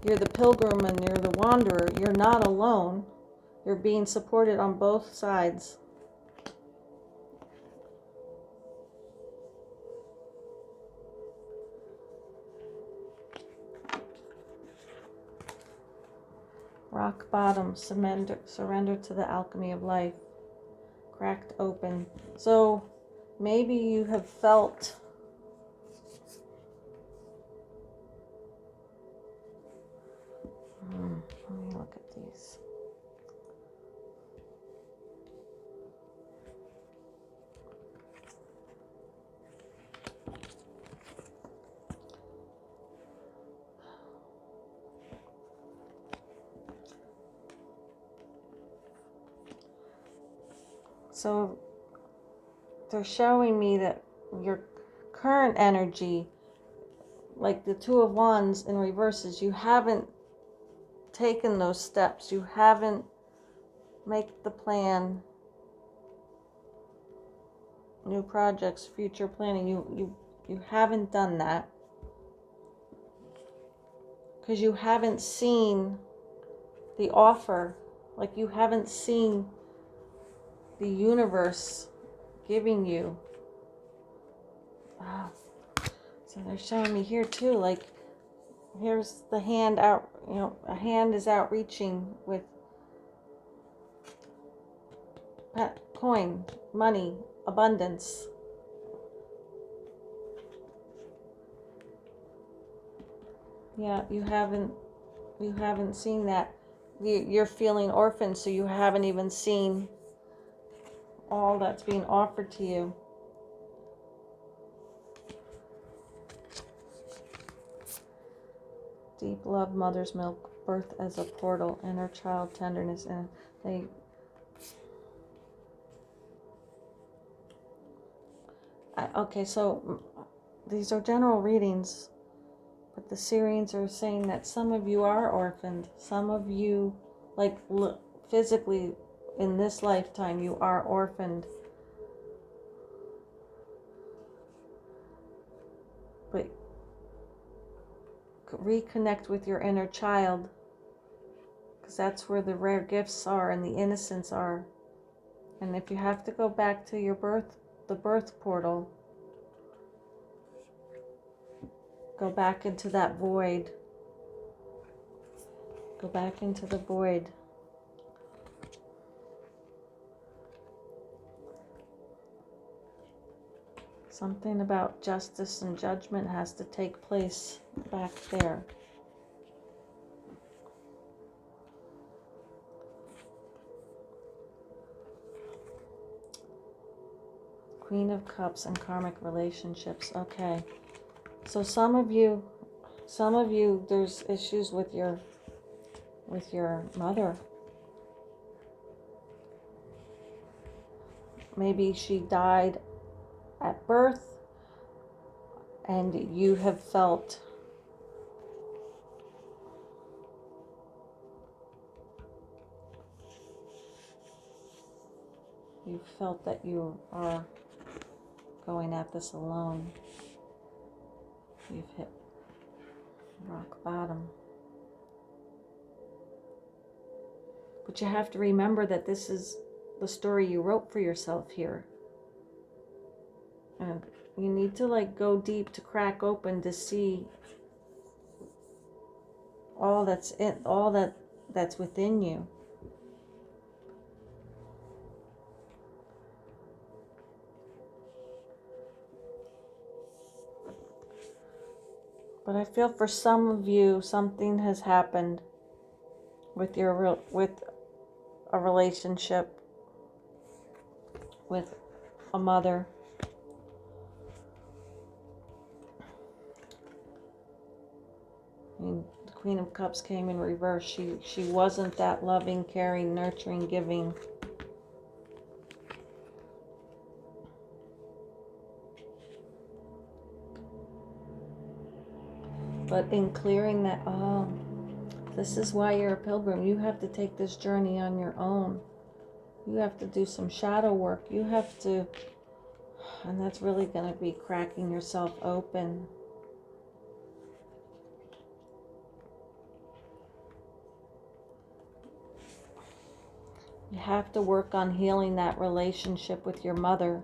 you're the pilgrim and you're the wanderer, you're not alone. You're being supported on both sides. Rock bottom, surrender to the alchemy of life. Cracked open. So maybe you have felt let me look at these. So they're showing me that your current energy, like the Two of Wands in reverses, you haven't taken those steps. You haven't made the plan, new projects, future planning. You haven't done that because you haven't seen the offer. Like you haven't seen the universe giving you. Oh. So they're showing me here too, like here's the hand out, a hand is out reaching with coin, money, abundance. Yeah, you haven't seen that. You're feeling orphaned, so you haven't even seen all that's being offered to you. Deep love, mother's milk, birth as a portal, inner child tenderness, and they. Okay, so these are general readings, but the Syrians are saying that some of you are orphaned. Some of you, like physically, in this lifetime, you are orphaned. But reconnect with your inner child, because that's where the rare gifts are and the innocence are. And if you have to go back to your the birth portal, go back into that void. Go back into the void. Something about justice and judgment has to take place back there. Queen of Cups and karmic relationships. Okay. So some of you, there's issues with your mother. Maybe she died at birth and you have felt that you are going at this alone. You've hit rock bottom. But you have to remember that this is the story you wrote for yourself here. And you need to like go deep to crack open to see all that's within you. But I feel for some of you, something has happened with a relationship with a mother. I mean, the Queen of Cups came in reverse. She wasn't that loving, caring, nurturing, giving. But in clearing that, this is why you're a pilgrim. You have to take this journey on your own. You have to do some shadow work. You have to, and that's really going to be cracking yourself open. You have to work on healing that relationship with your mother.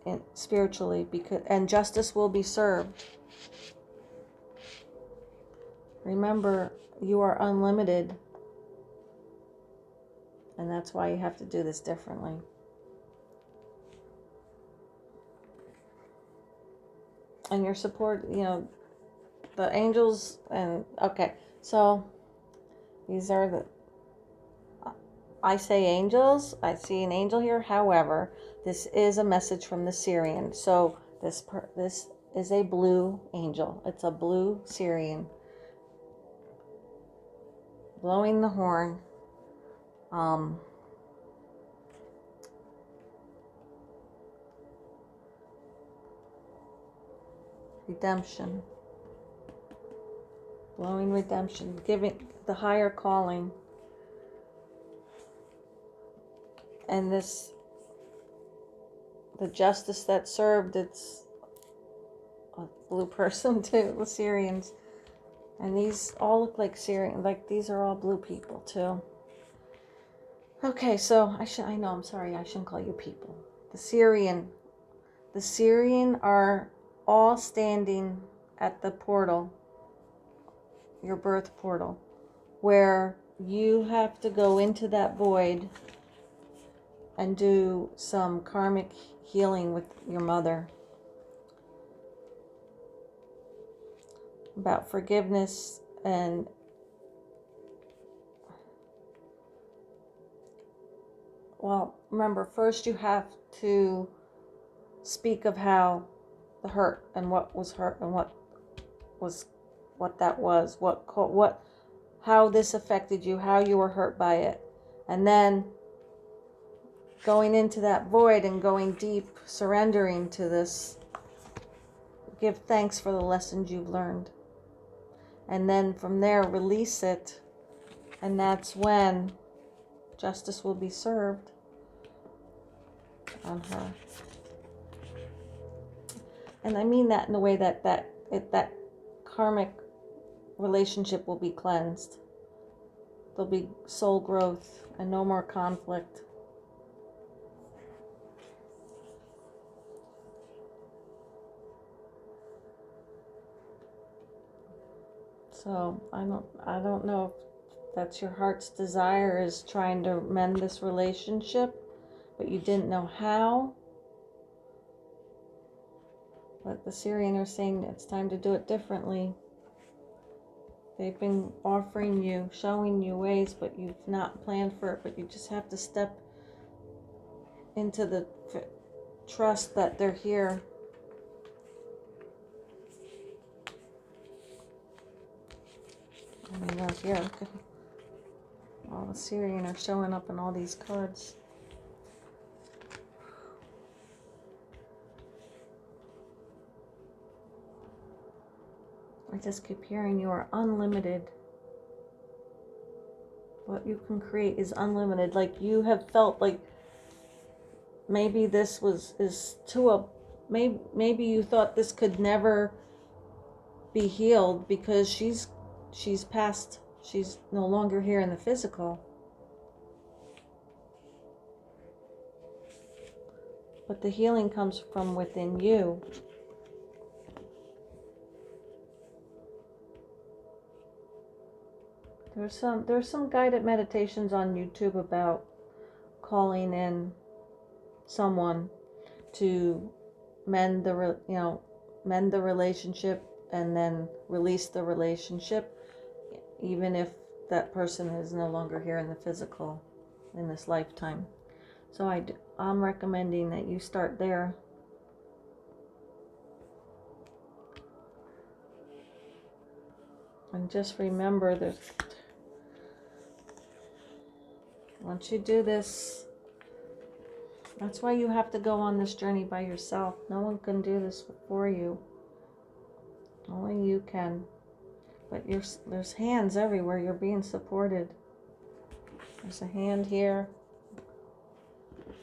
And spiritually, and justice will be served. Remember, you are unlimited, and that's why you have to do this differently. And your support, the angels, and okay, so these are I say angels, I see an angel here. However, this is a message from the Syrian. So this is a blue angel. It's a blue Syrian blowing the horn. Redemption. Blowing redemption, giving the higher calling. And the justice that served, it's a blue person too, the Syrians. And these all look like Syrian, like these are all blue people too. Okay, so I know, I'm sorry, I shouldn't call you people. The Syrian are all standing at the portal, your birth portal, where you have to go into that void and do some karmic healing with your mother. About forgiveness and remember, first you have to speak of how the hurt and what was hurt and what that was, how this affected you, how you were hurt by it. And then going into that void and going deep, surrendering to this. Give thanks for the lessons you've learned. And then from there, release it. And that's when justice will be served on her. And I mean that in the way that karmic relationship will be cleansed. There'll be soul growth and no more conflict. So I don't know if that's your heart's desire, is trying to mend this relationship, but you didn't know how. But the Syrian are saying it's time to do it differently. They've been offering you, showing you ways, but you've not planned for it. But you just have to step into the trust that they're here. I mean, they're here. All the Syrian are showing up in all these cards. I just keep hearing you are unlimited. What you can create is unlimited. Like you have felt like maybe this maybe you thought this could never be healed because she's passed. She's no longer here in the physical. But the healing comes from within you. There's some guided meditations on YouTube about calling in someone to mend the relationship and then release the relationship, even if that person is no longer here in the physical in this lifetime. So I'm recommending that you start there. And just remember that once you do this, that's why you have to go on this journey by yourself. No one can do this for you. Only you can. But there's hands everywhere. You're being supported. There's a hand here,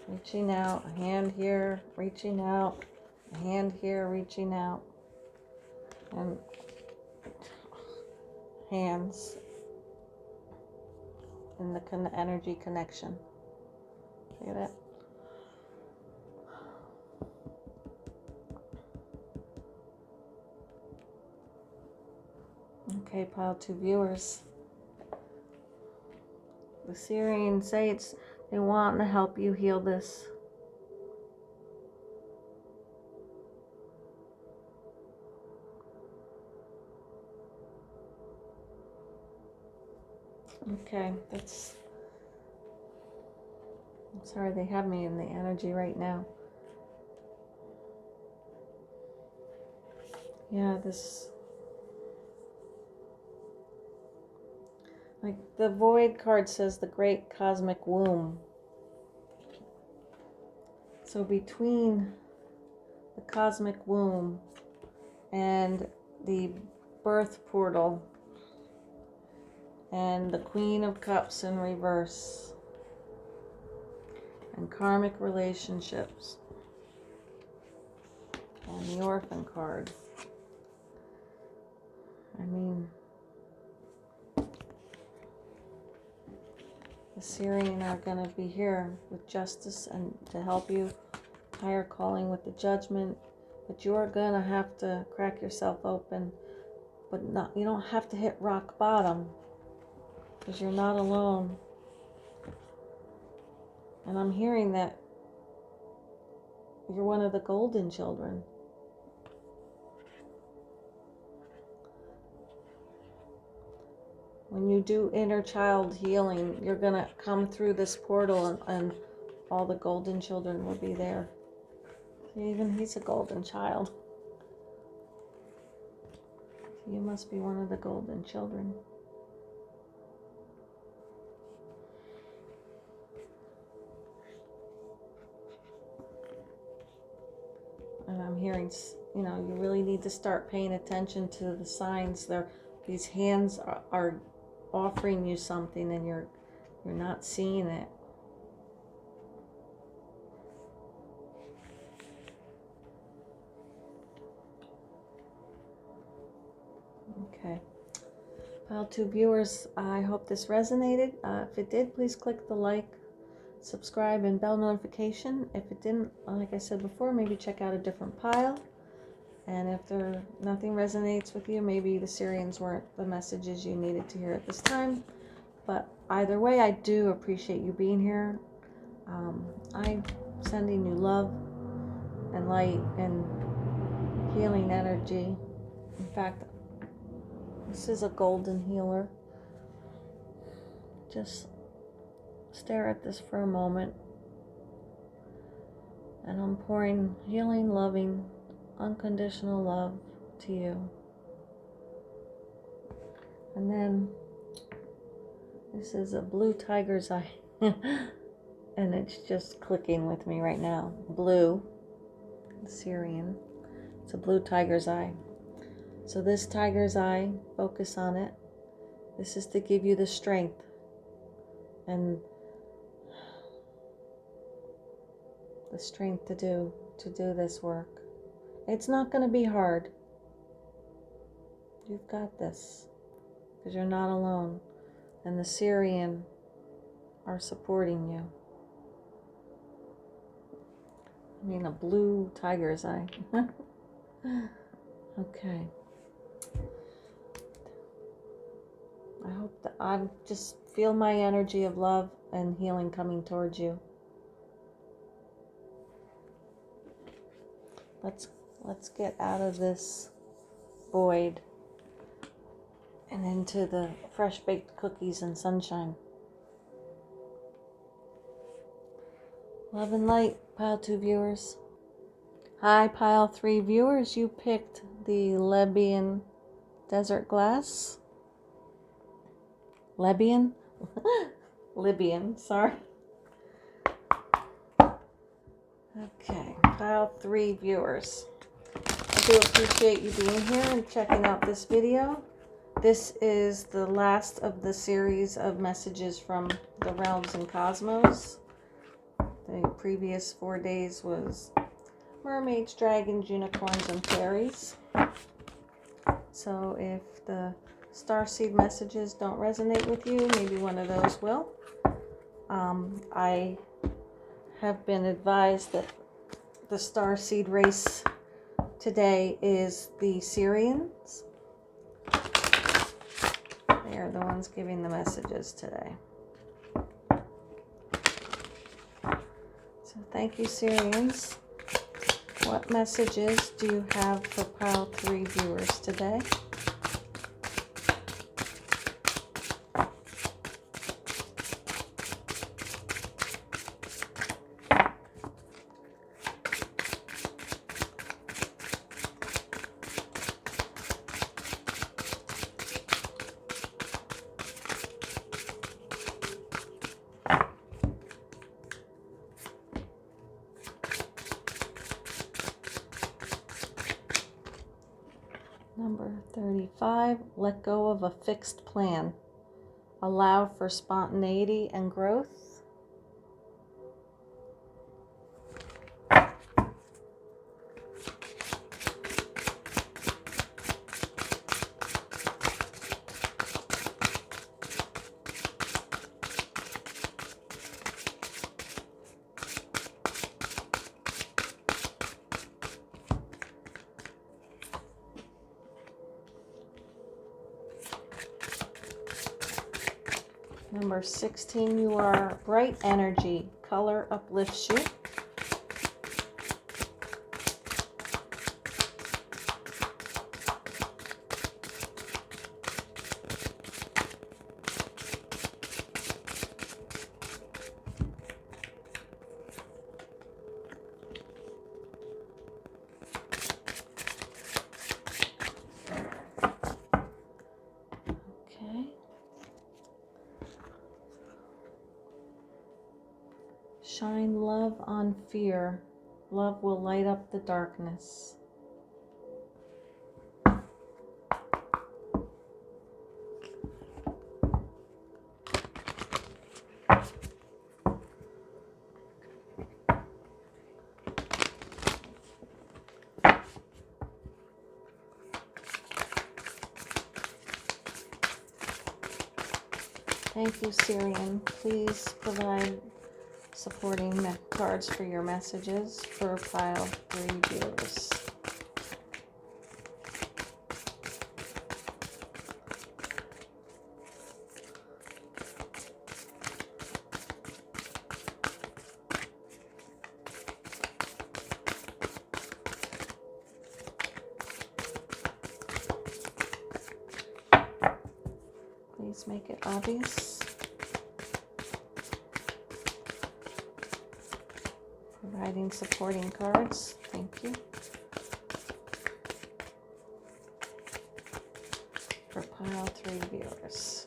reaching out. A hand here, reaching out. A hand here, reaching out. And hands in the energy connection. See that? Okay, pile 2 viewers. The Syrian say they want to help you heal this. Okay, I'm sorry they have me in the energy right now. Yeah, like the Void card says, the great cosmic womb. So between the cosmic womb and the birth portal and the Queen of Cups in reverse and karmic relationships and the Orphan card. I mean, the Syrian are going to be here with justice and to help you, higher calling with the judgment, but you are going to have to crack yourself open, but you don't have to hit rock bottom, because you're not alone. And I'm hearing that you're one of the golden children. When you do inner child healing, you're going to come through this portal and all the golden children will be there. Even he's a golden child. You must be one of the golden children. And I'm hearing, you know, you really need to start paying attention to the signs. These hands are offering you something and you're not seeing it. Okay. Pile 2 viewers, I hope this resonated. If it did, please click the like, subscribe, and bell notification. If it didn't, like I said before, maybe check out a different pile. And if nothing resonates with you, maybe the Syrians weren't the messages you needed to hear at this time. But either way, I do appreciate you being here. I'm sending you love and light and healing energy. In fact, this is a golden healer. Just stare at this for a moment. And I'm pouring healing, loving, unconditional love to you. And then this is a blue tiger's eye. And it's just clicking with me right now. Blue, Syrian. It's a blue tiger's eye. So this tiger's eye, focus on it. This is to give you the strength and the strength to do this work. It's not going to be hard. You've got this, because you're not alone. And the Syrian are supporting you. I mean, a blue tiger's eye. Okay. I hope that I just feel my energy of love and healing coming towards you. Let's get out of this void and into the fresh baked cookies and sunshine. Love and light, pile 2 viewers. Hi, pile 3 viewers. You picked the Lybian desert glass. Lybian? Lybian, sorry. Okay, pile 3 viewers. I do appreciate you being here and checking out this video. This is the last of the series of messages from the realms and cosmos. The previous 4 days was mermaids, dragons, unicorns, and fairies. So if the starseed messages don't resonate with you, maybe one of those will. I have been advised that the starseed race today is the Syrians. They are the ones giving the messages today. So thank you, Syrians. What messages do you have for pile 3 viewers today? Number 35, let go of a fixed plan. Allow for spontaneity and growth. Number 16, you are bright energy. Color uplifts you. Shine love on fear. Love will light up the darkness. Thank you, Syrian. Please provide supporting cards for your messages for pile 3 viewers. Please make it obvious. Providing supporting cards. Thank you. For pile 3 viewers.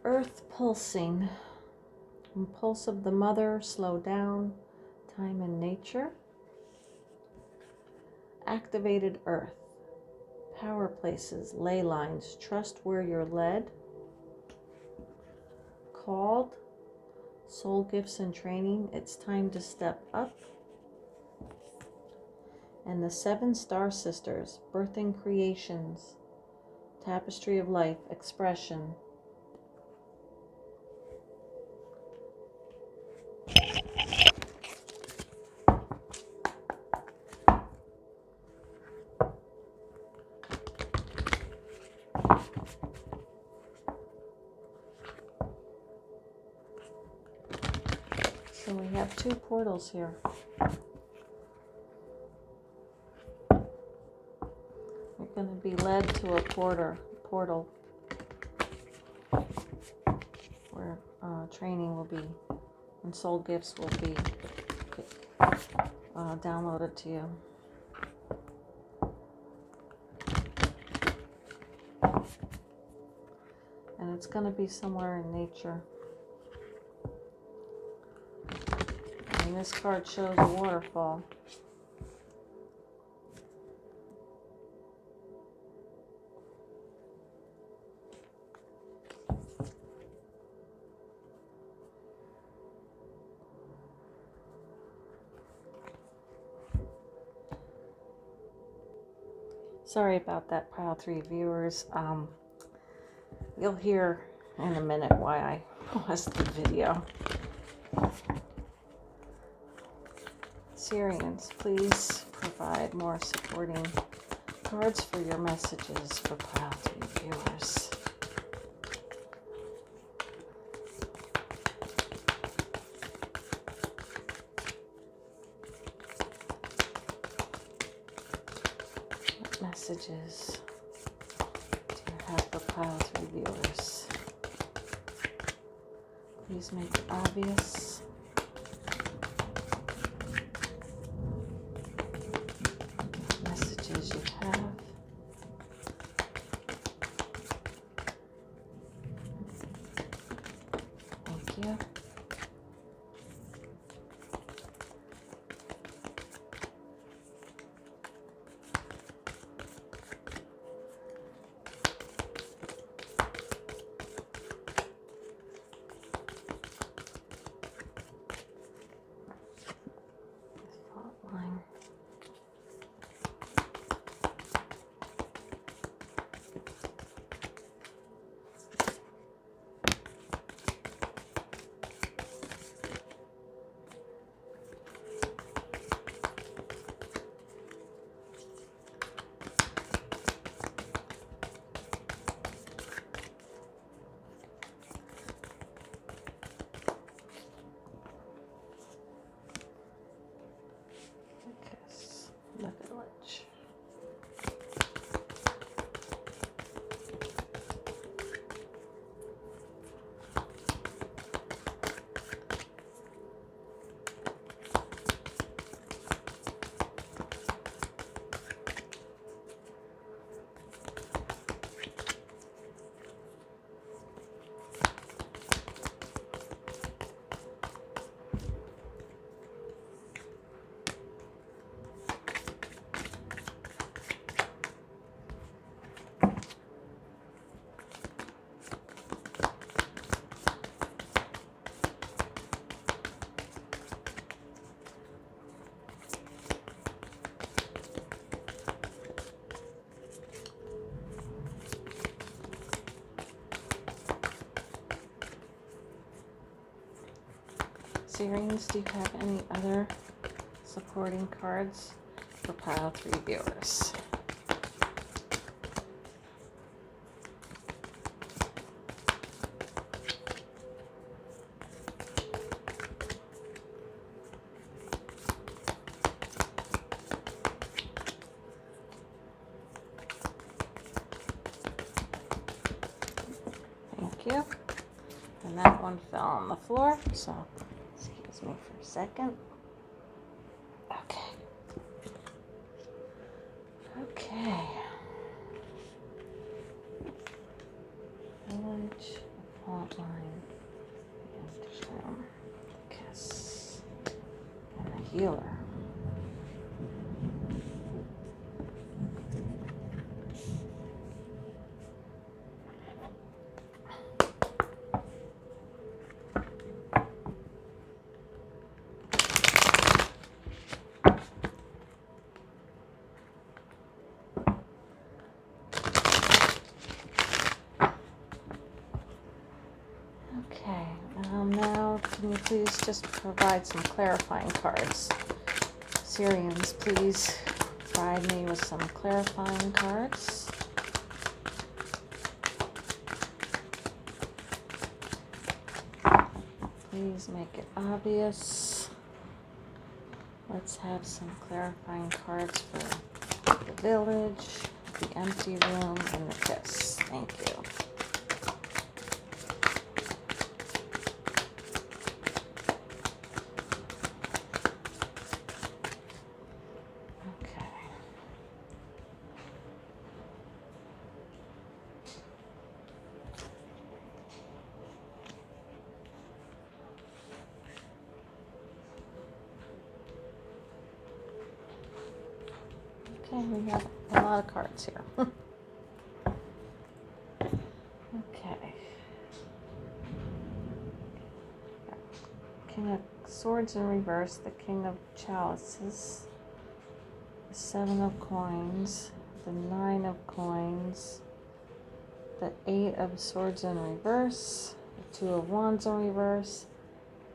Earth pulsing. Impulse of the mother, slow down. Time and nature. Activated earth. Power places, ley lines. Trust where you're led. Called. Soul gifts and training. It's time to step up. And the 7 star sisters. Birthing creations. Tapestry of life. Expression. So we have 2 portals here. You're going to be led to a portal where training will be, and soul gifts will be downloaded to you. And it's going to be somewhere in nature. And this card shows a waterfall. Sorry about that, pile 3 viewers. You'll hear in a minute why I paused the video. Syrians, please provide more supporting cards for your messages for pile 3 viewers. What messages do you have for pile 3 viewers? Please make it obvious. Messages you have. Thank you. Syrians, do you have any other supporting cards for pile 3 viewers? Thank you. And that one fell on the floor, so excuse me for a second. Okay. Okay. Village, fault line, the room, the kiss, and the healer. Okay, now can you please just provide some clarifying cards? Syrians, please provide me with some clarifying cards. Please make it obvious. Let's have some clarifying cards for the village, the empty room, and the kiss. Thank you. Okay, we have a lot of cards here. Okay. King of Swords in reverse, the King of Chalices, the 7 of Coins, the 9 of Coins, the 8 of Swords in reverse, the 2 of Wands in reverse,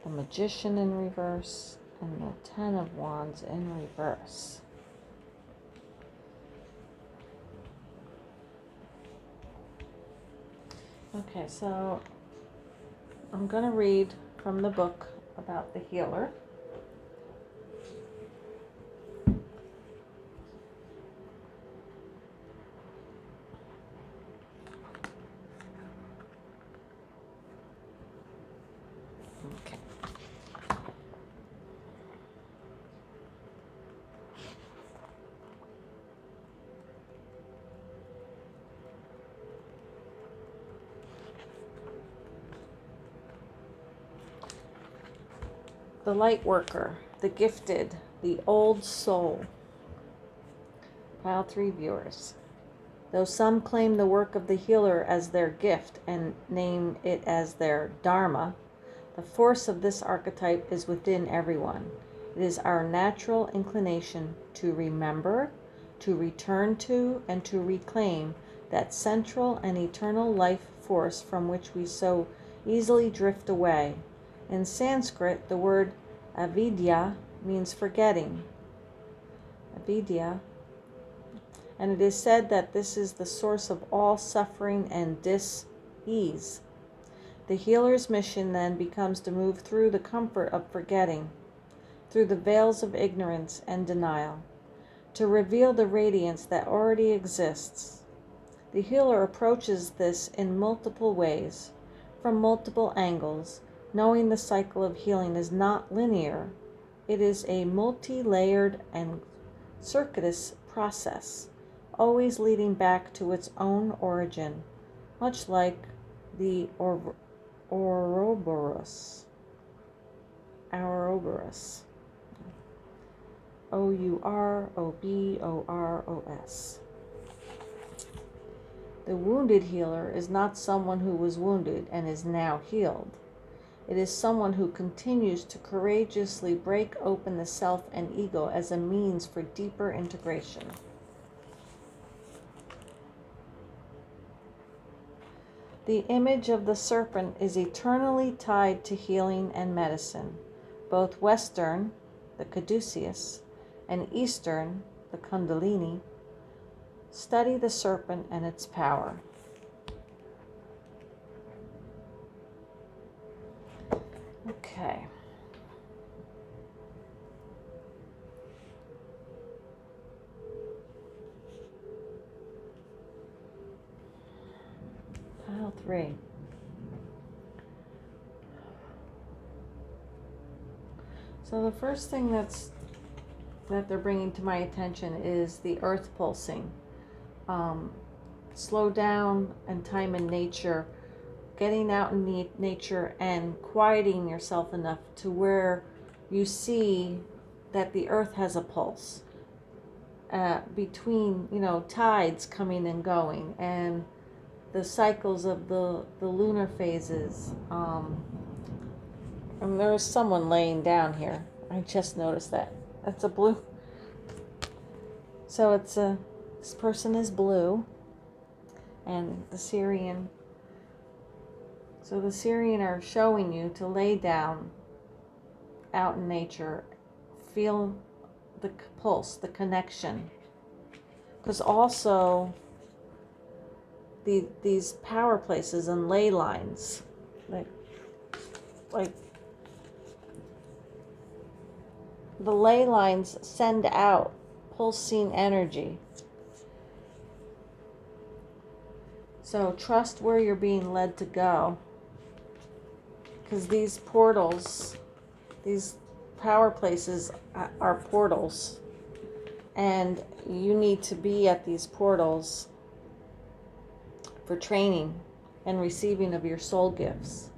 the Magician in reverse, and the 10 of Wands in reverse. Okay, so I'm going to read from the book about the healer. Okay. The light worker, the gifted, the old soul. Pile 3 viewers. Though some claim the work of the healer as their gift and name it as their dharma, the force of this archetype is within everyone. It is our natural inclination to remember, to return to, and to reclaim that central and eternal life force from which we so easily drift away. In Sanskrit, the word avidya means forgetting. Avidya. And it is said that this is the source of all suffering and dis-ease. The healer's mission then becomes to move through the comfort of forgetting, through the veils of ignorance and denial, to reveal the radiance that already exists. The healer approaches this in multiple ways, from multiple angles, knowing the cycle of healing is not linear. It is a multi-layered and circuitous process, always leading back to its own origin, much like the Ouroboros. Ouroboros. The wounded healer is not someone who was wounded and is now healed. It is someone who continues to courageously break open the self and ego as a means for deeper integration. The image of the serpent is eternally tied to healing and medicine. both Western, the caduceus, and Eastern, the kundalini. Study the serpent and its power. Okay. Pile 3. So the first thing that they're bringing to my attention is the earth pulsing. Slow down and time in nature, getting out in nature and quieting yourself enough to where you see that the earth has a pulse between, tides coming and going, and the cycles of the lunar phases. And there's someone laying down here. I just noticed that. That's a blue. So this person is blue, and the Syrian. So the Syrian are showing you to lay down out in nature, feel the pulse, the connection. Because also these power places and ley lines, like the ley lines send out pulsing energy. So trust where you're being led to go. Because these portals, these power places are portals. And you need to be at these portals for training and receiving of your soul gifts.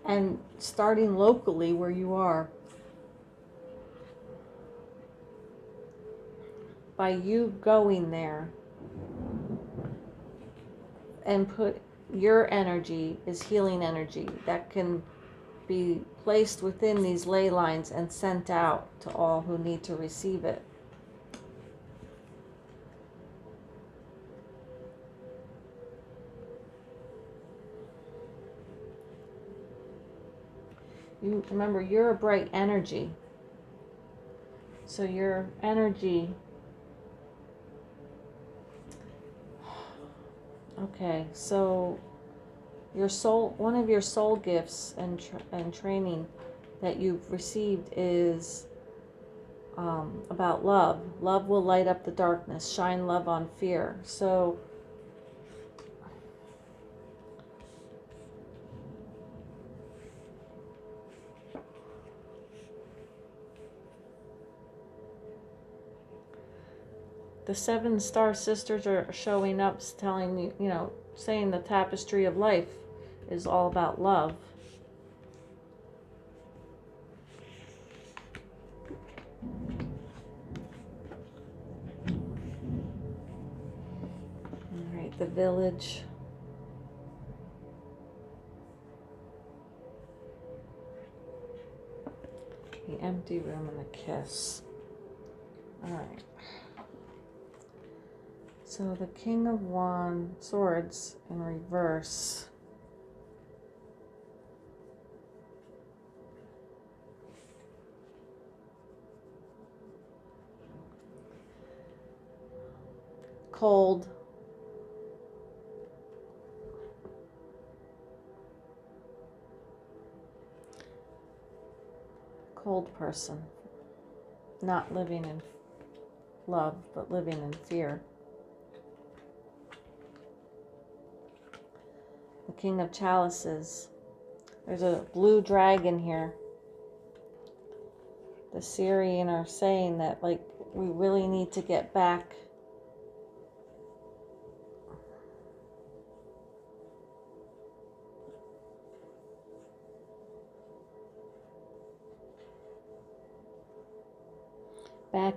And starting locally where you are. By you going there and put your energy is healing energy that can be placed within these ley lines and sent out to all who need to receive it. You remember, you're a bright energy. So your energy, okay, so your soul, one of your soul gifts and training that you've received is about love. Love will light up the darkness, shine love on fear. So the 7 star sisters are showing up, telling you, saying the tapestry of life is all about love. All right, the village. The empty room and the kiss. All right. So the King of Swords in reverse. Cold. Cold person. Not living in love, but living in fear. The King of Chalices. There's a blue dragon here. The Syrian are saying that, we really need to get back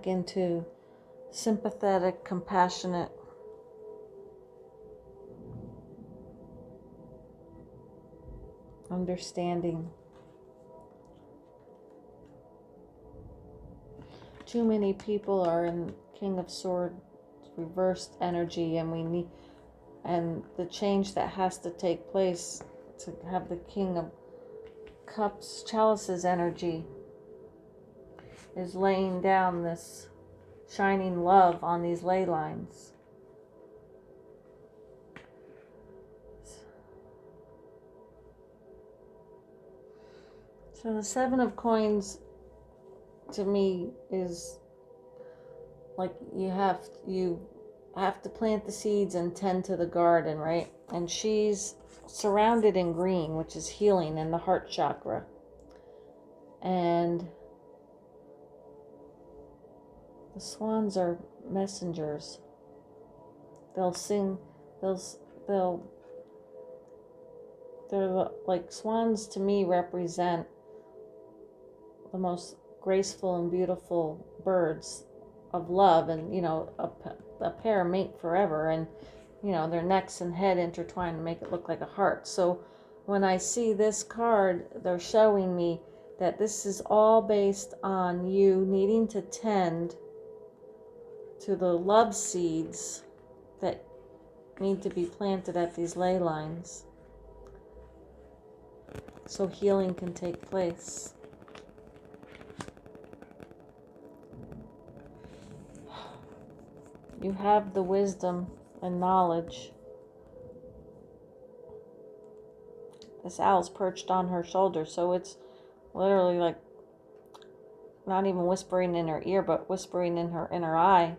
into sympathetic, compassionate, understanding. Too many people are in King of Swords reversed energy, and we And the change that has to take place to have the King of Cups, Chalices energy is laying down this shining love on these ley lines. So the Seven of Coins to me is like you have to plant the seeds and tend to the garden, right? And she's surrounded in green, which is healing in the heart chakra. And the swans are messengers. They'll sing, they're like swans to me represent the most graceful and beautiful birds of love, and a pair mate forever, and their necks and head intertwined to make it look like a heart. So when I see this card, they're showing me that this is all based on you needing to tend to the love seeds that need to be planted at these ley lines so healing can take place. You have the wisdom and knowledge. This owl's perched on her shoulder, so it's literally like not even whispering in her ear, but whispering in her eye.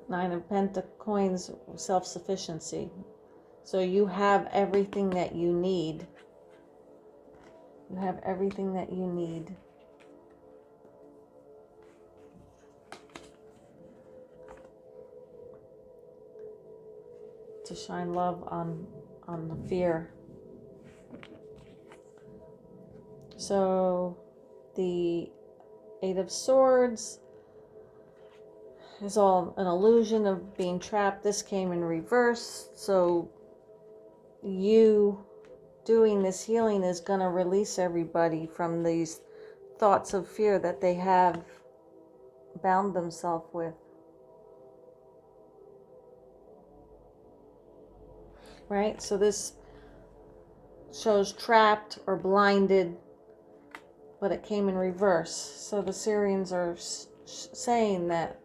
Nine of Pentacles, self-sufficiency. So you have everything that you need. You have everything that you need. To shine love on the fear. So the Eight of Swords is all an illusion of being trapped. This came in reverse. So you doing this healing is going to release everybody from these thoughts of fear that they have bound themselves with. Right? So this shows trapped or blinded, but it came in reverse. So the Syrians are saying that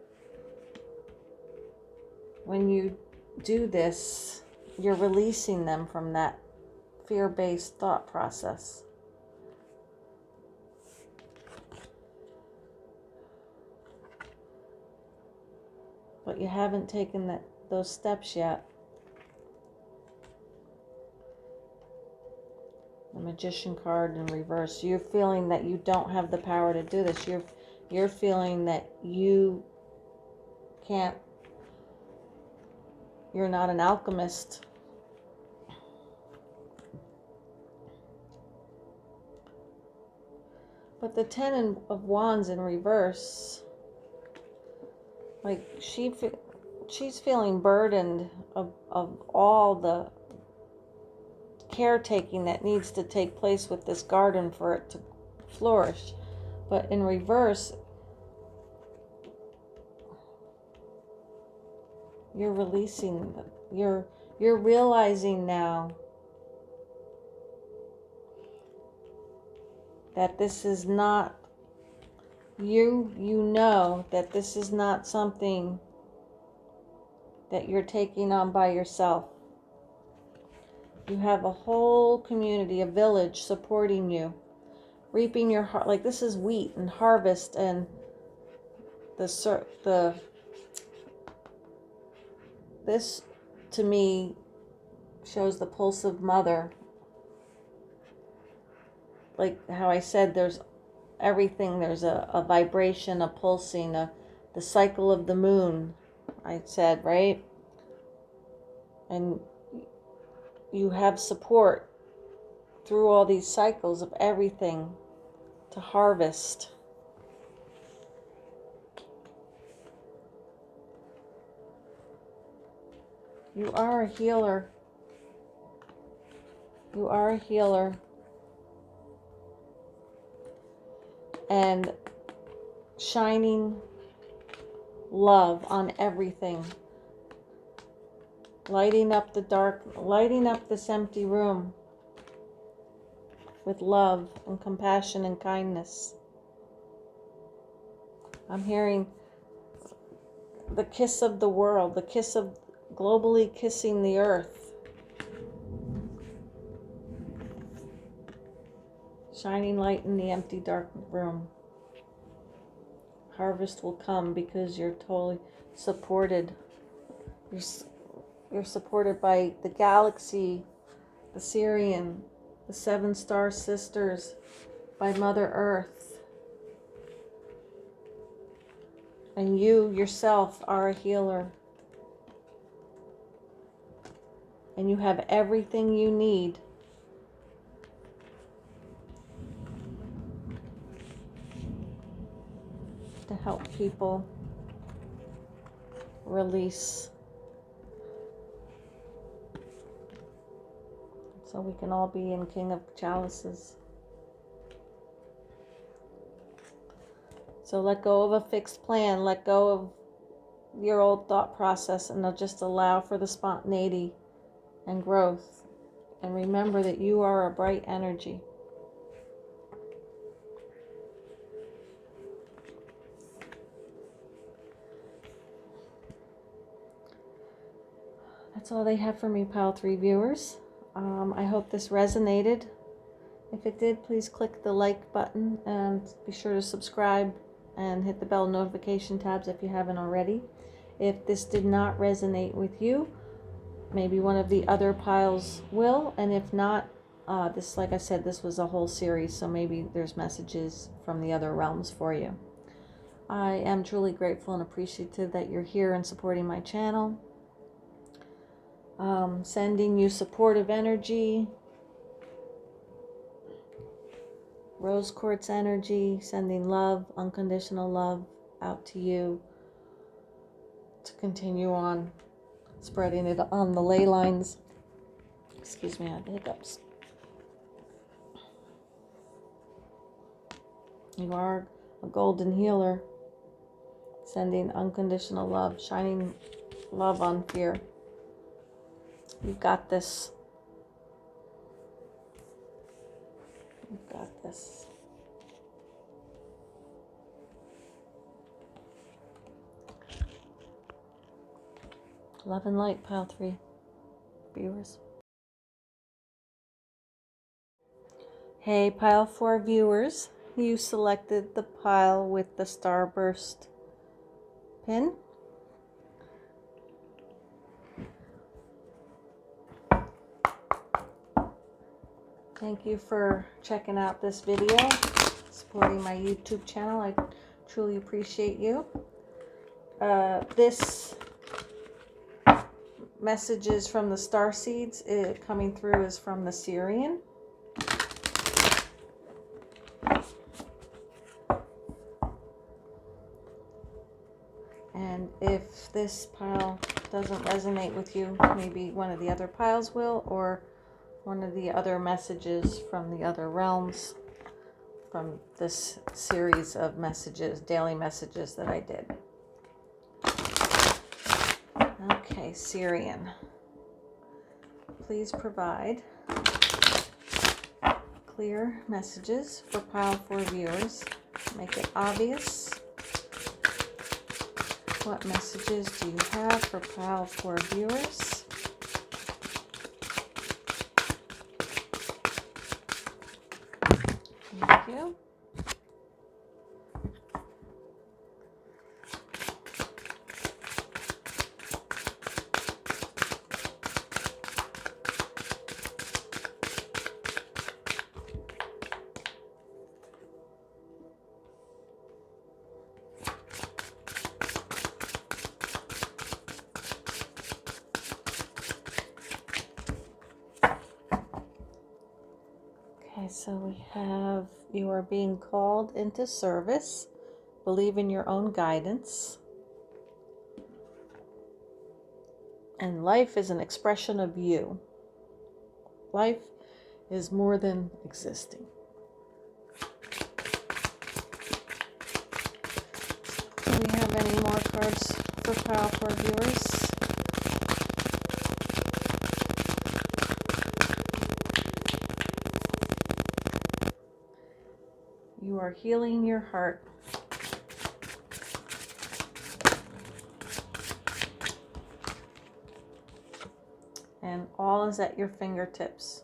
when you do this, you're releasing them from that fear-based thought process. But you haven't taken those steps yet. The Magician card in reverse. You're feeling that you don't have the power to do this. You're feeling that you can't. You're not an alchemist. But the Ten of Wands in reverse, like she's feeling burdened of all the caretaking that needs to take place with this garden for it to flourish. But in reverse, you're releasing, you're realizing now that this is not, you know that this is not something that you're taking on by yourself. You have a whole community, a village supporting you, reaping your heart. Like this is wheat and harvest, and this to me shows the pulsive mother. Like how I said, there's everything. There's a vibration, a pulsing, the cycle of the moon, I said, right? And you have support through all these cycles of everything to harvest. You are a healer. You are a healer. And shining love on everything. Lighting up the dark, lighting up this empty room with love and compassion and kindness. I'm hearing the kiss of the world, the kiss of globally kissing the earth. Shining light in the empty, dark room. Harvest will come because you're totally supported. You're supported by the galaxy, the Sirian, the 7 star sisters, by Mother Earth. And you yourself are a healer. And you have everything you need to help people release, so we can all be in King of Chalices. So let go of a fixed plan, let go of your old thought process, and just allow for the spontaneity and growth. And remember that you are a bright energy. That's all they have for me, Pile 3 viewers. I hope this resonated. If it did, please click the like button and be sure to subscribe and hit the bell notification tabs if you haven't already. If this did not resonate with you, maybe one of the other piles will, and if not, this, like I said, this was a whole series, so maybe there's messages from the other realms for you. I am truly grateful and appreciative that you're here and supporting my channel. Sending you supportive energy, rose quartz energy, sending love, unconditional love out to you to continue on spreading it on the ley lines. Excuse me, I have hiccups. You are a golden healer, sending unconditional love, shining love on fear. You've got this. You've got this. Love and light, Pile 3 viewers. Hey, Pile 4 viewers. You selected the pile with the Starburst pin. Thank you for checking out this video, supporting my YouTube channel. I truly appreciate you. This messages from the Starseeds coming through is from the Sirian. And if this pile doesn't resonate with you, maybe one of the other piles will, or one of the other messages from the other realms from this series of messages, daily messages that I did. Okay, Sirian, please provide clear messages for Pile 4 viewers. Make it obvious. What messages do you have for Pile 4 viewers? Thank you. Okay, so we have, you are being called into service. Believe in your own guidance. And life is an expression of you. Life is more than existing. Do we have any more cards for pile for viewers? You are healing your heart. And all is at your fingertips.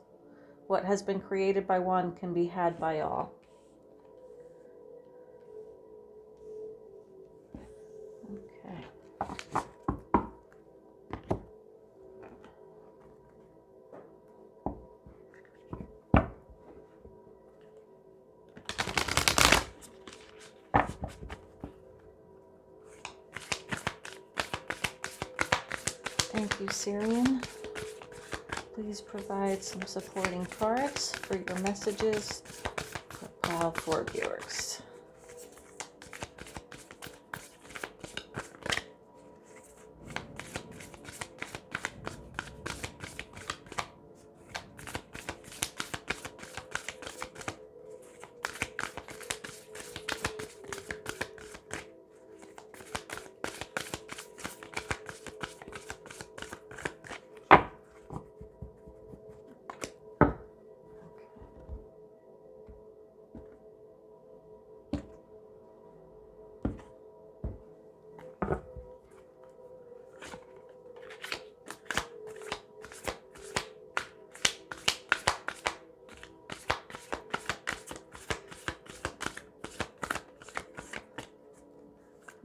What has been created by one can be had by all. Okay. Thank you, Syrian. Please provide some supporting cards for your messages for pile 4 viewers.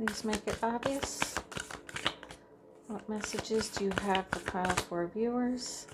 Please make it obvious. What messages do you have for pile 4 viewers?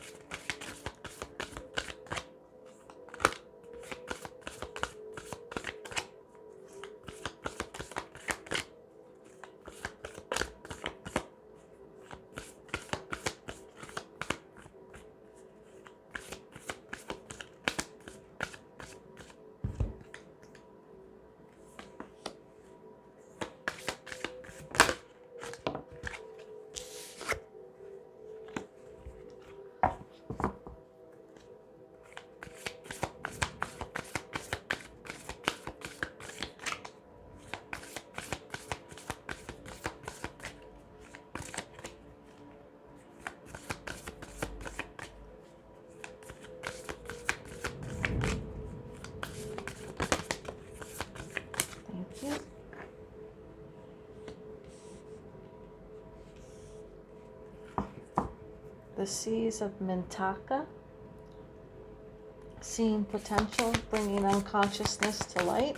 The seas of Mintaka, seeing potential, bringing unconsciousness to light.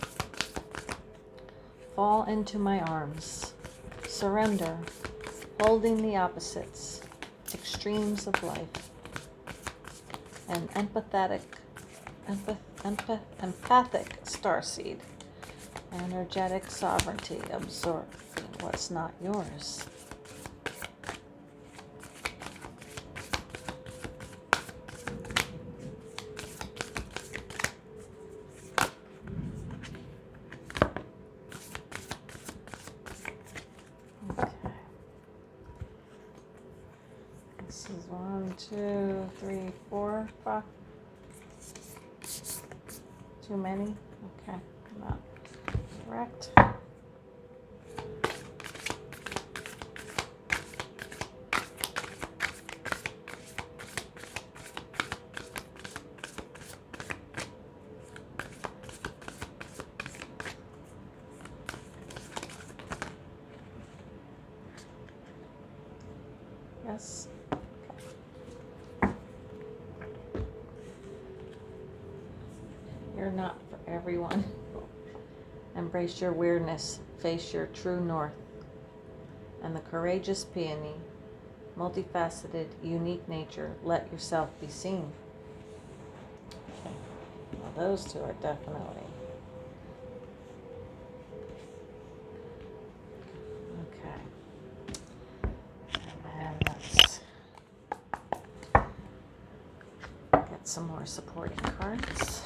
Fall into my arms. Surrender, holding the opposites, extremes of life. An empathic starseed. Energetic sovereignty, absorbing what's not yours. This is 1, 2, 3, 4, 5. Too many? Okay, not correct. Yes. You're not for everyone. Embrace your weirdness, face your true north, and the courageous peony, multifaceted, unique nature, let yourself be seen. Okay. Well, those two are definitely. Okay. And then let's get some more supporting cards.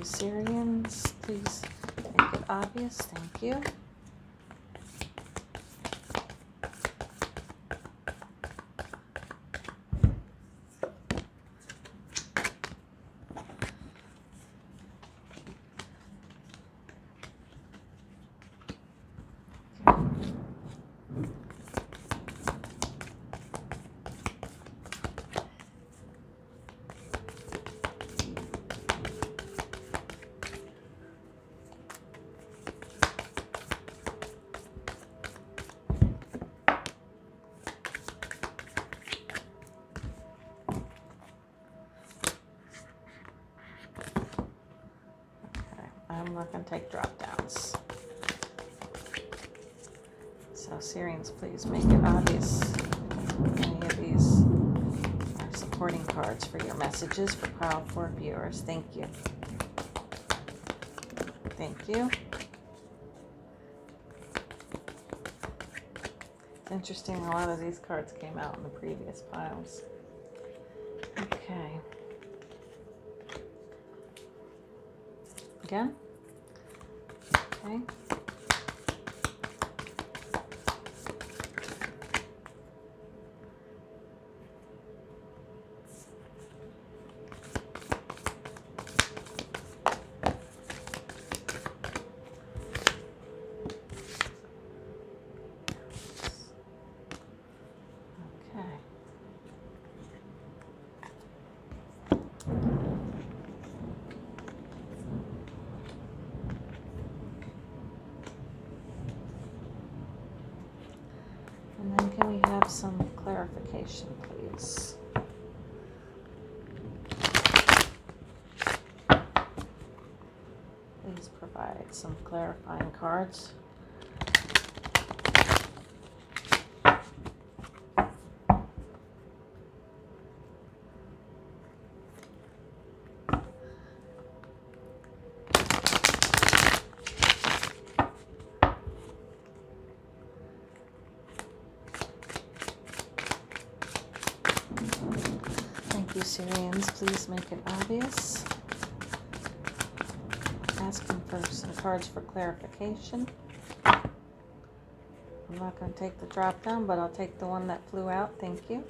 Syrians. Please make it obvious. Thank you. I'm not going to take drop downs. So Syrians, please make it obvious. Any of these are supporting cards for your messages for Pile 4 viewers. Thank you. Thank you. It's interesting, a lot of these cards came out in the previous piles. Okay. Again? Okay. And then can we have some clarification, please? Please provide some clarifying cards. Syrians, please make it obvious. Asking for some cards for clarification. I'm not going to take the drop down, but I'll take the one that flew out. Thank you.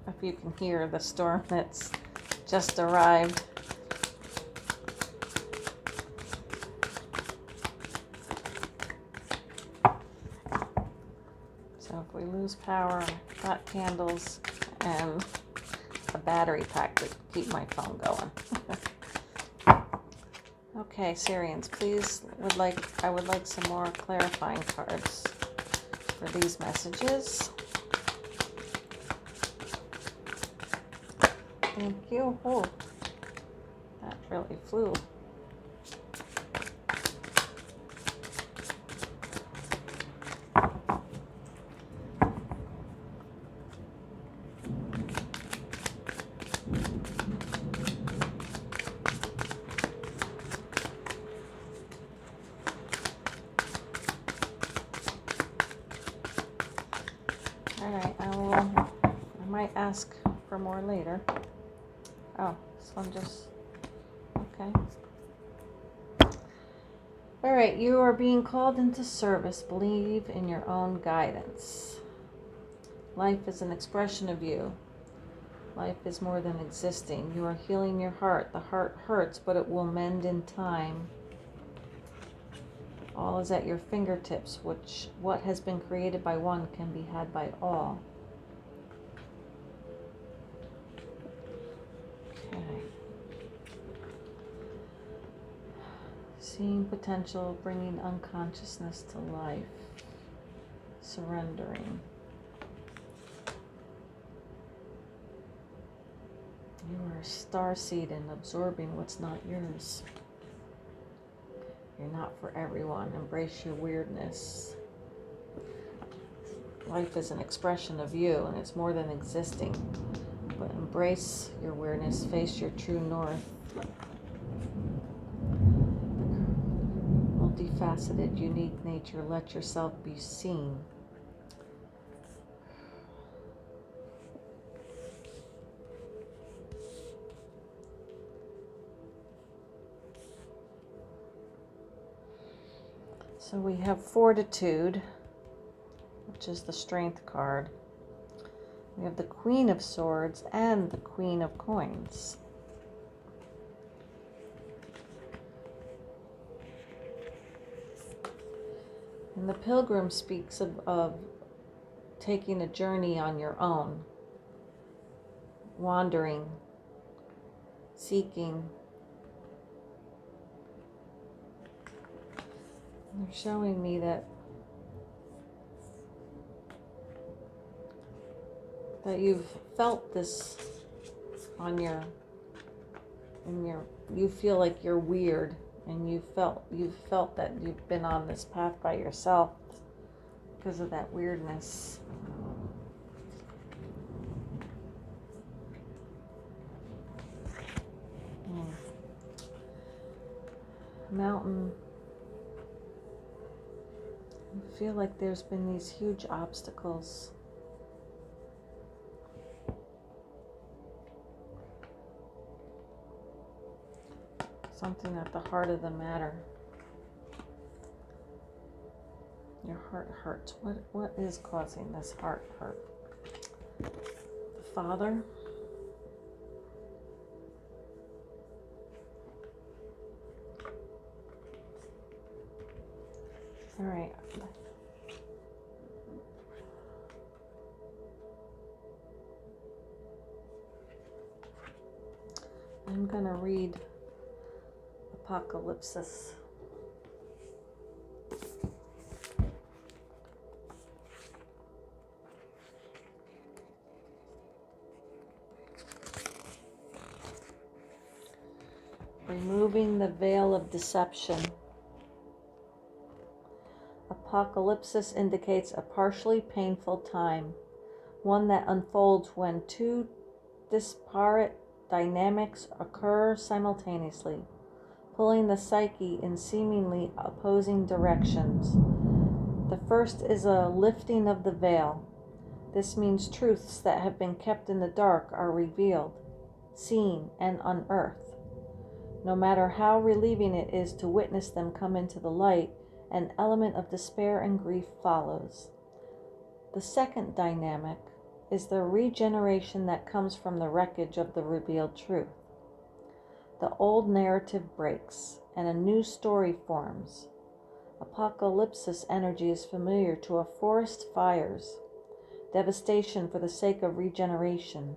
If you can hear the storm that's just arrived. So if we lose power, I've got candles and a battery pack to keep my phone going. Okay, Syrians, please I would like some more clarifying cards for these messages. Thank you. Oh, that really flew. All right, I might ask for more later. Oh, this one just, okay. All right, you are being called into service. Believe in your own guidance. Life is an expression of you. Life is more than existing. You are healing your heart. The heart hurts, but it will mend in time. All is at your fingertips, what has been created by one can be had by all. Okay. Seeing potential, bringing unconsciousness to life. Surrendering. You are a starseed and absorbing what's not yours. You're not for everyone. Embrace your weirdness. Life is an expression of you, and it's more than existing. But embrace your weirdness. Face your true north. Multifaceted, unique nature. Let yourself be seen. So we have Fortitude, which is the Strength card. We have the Queen of Swords and the Queen of Coins. And the Pilgrim speaks of taking a journey on your own, wandering, seeking. And they're showing me that you've felt this on you feel like you're weird, and you've felt that you've been on this path by yourself because of that weirdness. Mountain. I feel like there's been these huge obstacles. Something at the heart of the matter. Your heart hurts. What is causing this heart hurt? The Father. All right. I'm going to read Apocalypsis. Removing the veil of deception. Apocalypsis indicates a partially painful time, one that unfolds when two disparate dynamics occur simultaneously, pulling the psyche in seemingly opposing directions. The first is a lifting of the veil. This means truths that have been kept in the dark are revealed, seen, and unearthed. No matter how relieving it is to witness them come into the light, an element of despair and grief follows. The second dynamic is the regeneration that comes from the wreckage of the revealed truth. The old narrative breaks, and a new story forms. Apocalypsis energy is familiar to a forest fires, devastation for the sake of regeneration.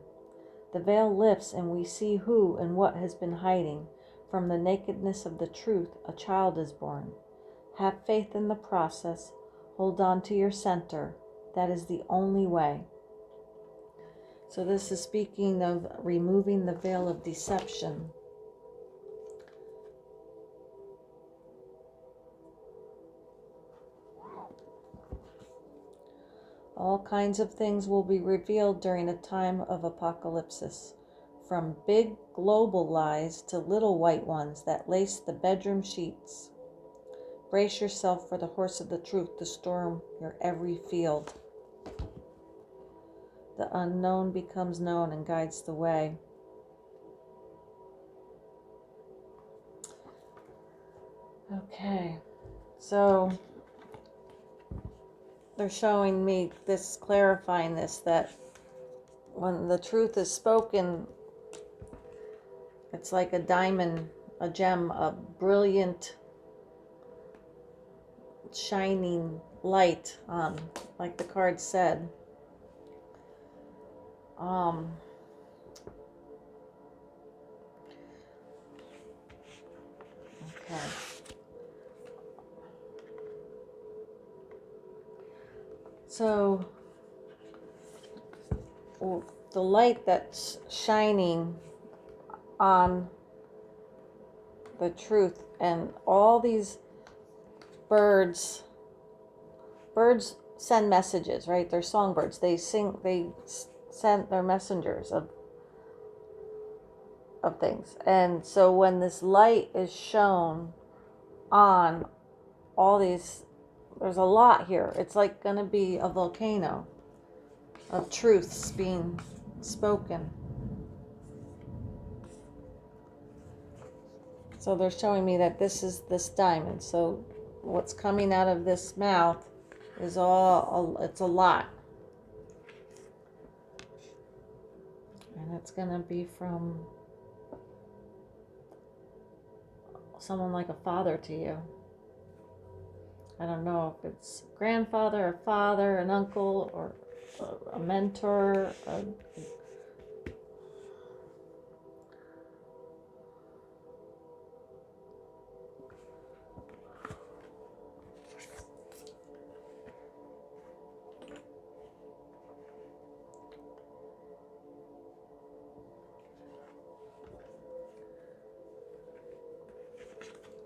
The veil lifts and we see who and what has been hiding. From the nakedness of the truth, a child is born. Have faith in the process. Hold on to your center. That is the only way. So this is speaking of removing the veil of deception. All kinds of things will be revealed during a time of apocalypsis, from big global lies to little white ones that lace the bedroom sheets. Brace yourself for the horse of the truth to storm your every field. The unknown becomes known and guides the way. Okay, so they're showing me this, clarifying this, that when the truth is spoken, it's like a diamond, a gem, a brilliant, shining light on, like the card said. Okay. So, the light that's shining on the truth. And all these birds send messages, right? They're songbirds. They sing, they send their messengers of things. And so when this light is shown on all these, there's a lot here. It's like going to be a volcano of truths being spoken. So they're showing me that this is this diamond. So what's coming out of this mouth is it's a lot. And it's going to be from someone like a father to you. I don't know if it's grandfather, a father, an uncle, or a mentor.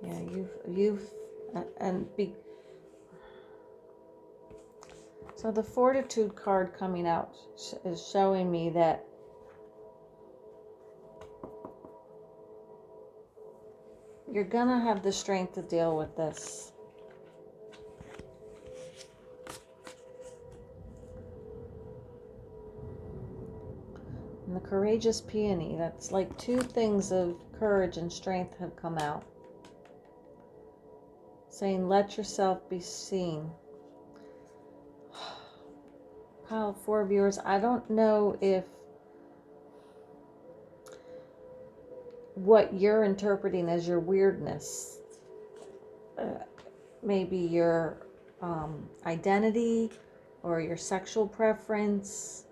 Yeah, so the Fortitude card coming out is showing me that you're gonna have the strength to deal with this. And the Courageous Peony, that's like two things of courage and strength have come out. Saying, let yourself be seen. Pile 4 viewers, I don't know if what you're interpreting as your weirdness, maybe your identity or your sexual preference,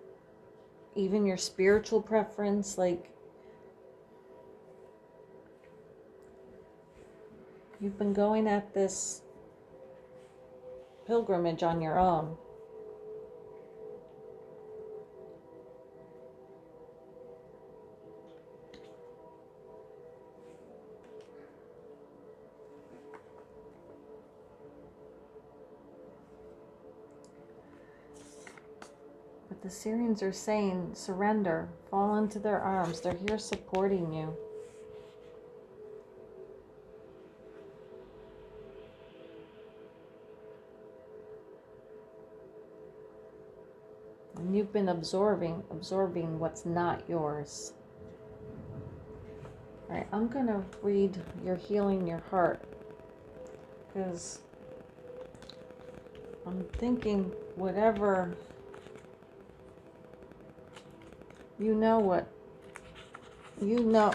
even your spiritual preference, like you've been going at this pilgrimage on your own. But the Syrians are saying, surrender, fall into their arms. They're here supporting you. And you've been absorbing what's not yours. All right, I'm going to read your Healing Your Heart, because I'm thinking whatever, you know what, you know,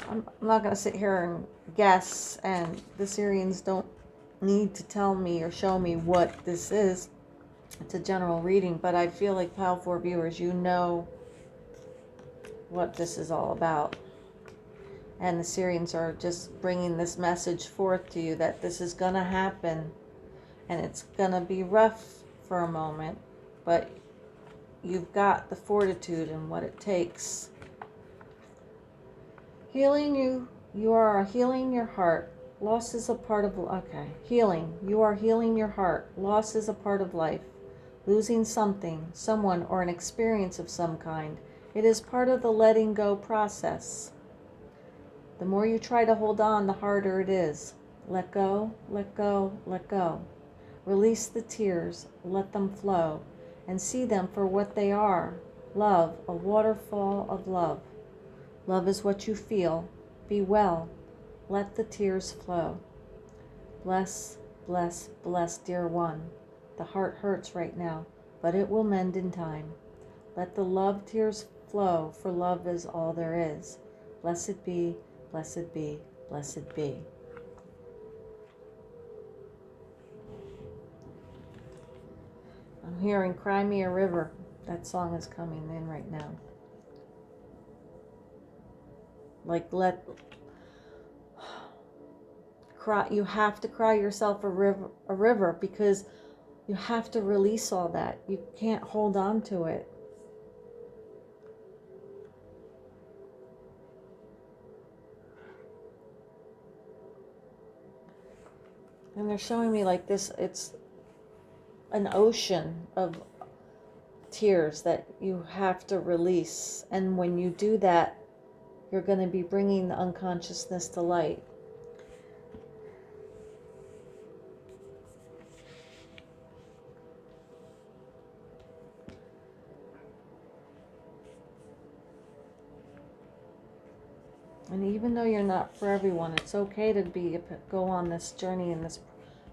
I'm not going to sit here and guess, and the Syrians don't need to tell me or show me what this is. It's a general reading, but I feel like Pile 4 viewers, you know what this is all about. And the Syrians are just bringing this message forth to you that this is going to happen, and it's going to be rough for a moment, but you've got the fortitude and what it takes. Healing you are healing your heart. Loss is a part of, okay, healing. You are healing your heart. Loss is a part of life. Losing something, someone, or an experience of some kind. It is part of the letting go process. The more you try to hold on, the harder it is. Let go, let go, let go. Release the tears, let them flow, and see them for what they are. Love, a waterfall of love. Love is what you feel. Be well. Let the tears flow. Bless, bless, bless, dear one. The heart hurts right now, but it will mend in time. Let the love tears flow, for love is all there is. Blessed be, blessed be, blessed be. I'm hearing Cry Me a River. That song is coming in right now. Like, cry. You have to cry yourself a river, because you have to release all that. You can't hold on to it. And they're showing me like this, it's an ocean of tears that you have to release. And when you do that, you're going to be bringing the unconsciousness to light. And even though you're not for everyone, it's okay to go on this journey and this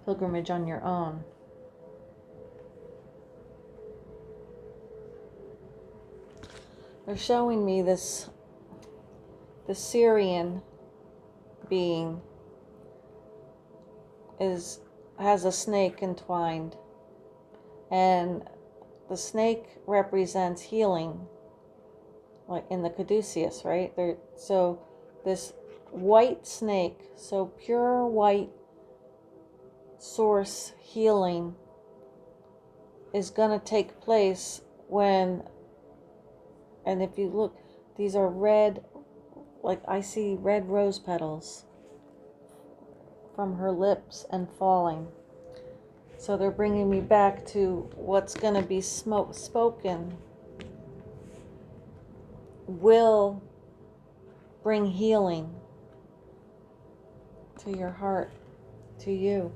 pilgrimage on your own. They're showing me the Syrian being has a snake entwined, and the snake represents healing, like in the caduceus, right? So this white snake, so pure white source healing is going to take place when, and if you look, these are red, like I see red rose petals from her lips and falling. So they're bringing me back to what's going to be spoken will bring healing to your heart, to you.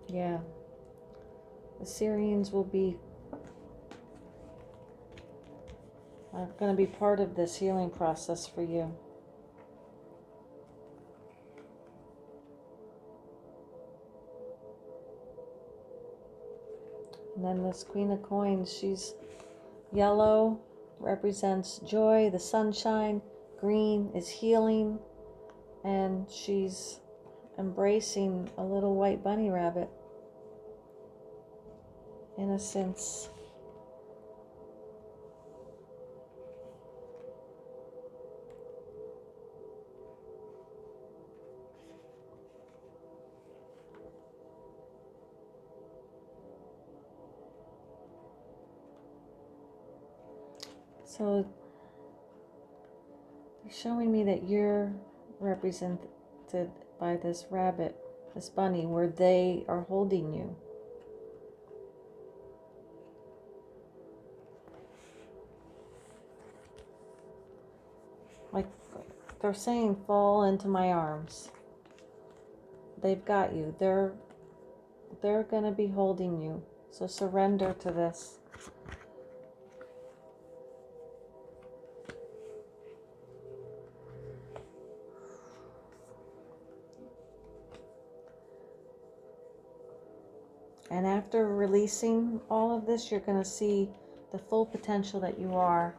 Yeah. The Syrians will be going to be part of this healing process for you. And then this Queen of Coins, she's yellow, represents joy, the sunshine. Green is healing. And she's embracing a little white bunny rabbit. Innocence. So they're showing me that you're represented by this rabbit, this bunny, where they are holding you. Like they're saying, fall into my arms. They've got you. They're going to be holding you. So surrender to this. And after releasing all of this, you're going to see the full potential that you are.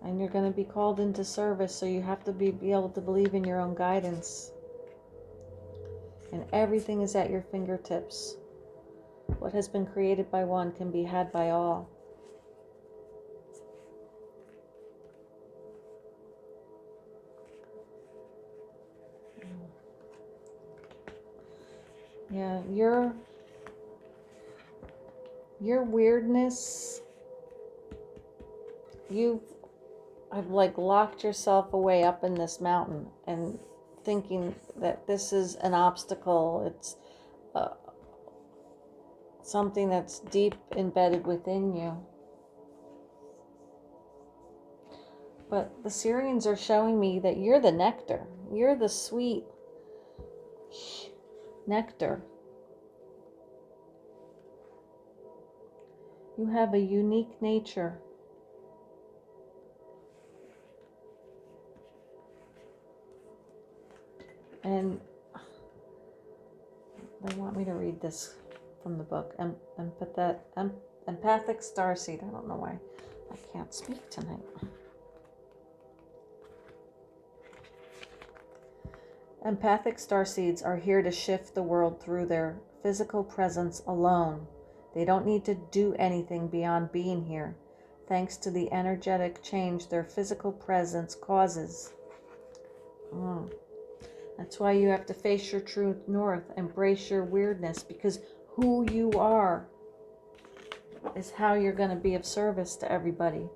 And you're going to be called into service, so you have to be able to believe in your own guidance. And everything is at your fingertips. What has been created by one can be had by all. Yeah, your weirdness, you have like locked yourself away up in this mountain and thinking that this is an obstacle. It's something that's deep embedded within you. But the Syrians are showing me that you're the nectar. You're the sweet nectar. You have a unique nature. And they want me to read this from the book. Empathic Starseed. I don't know why I can't speak tonight. Empathic starseeds are here to shift the world through their physical presence alone. They don't need to do anything beyond being here, thanks to the energetic change their physical presence causes. That's why you have to face your true north, embrace your weirdness, because who you are is how you're going to be of service to everybody.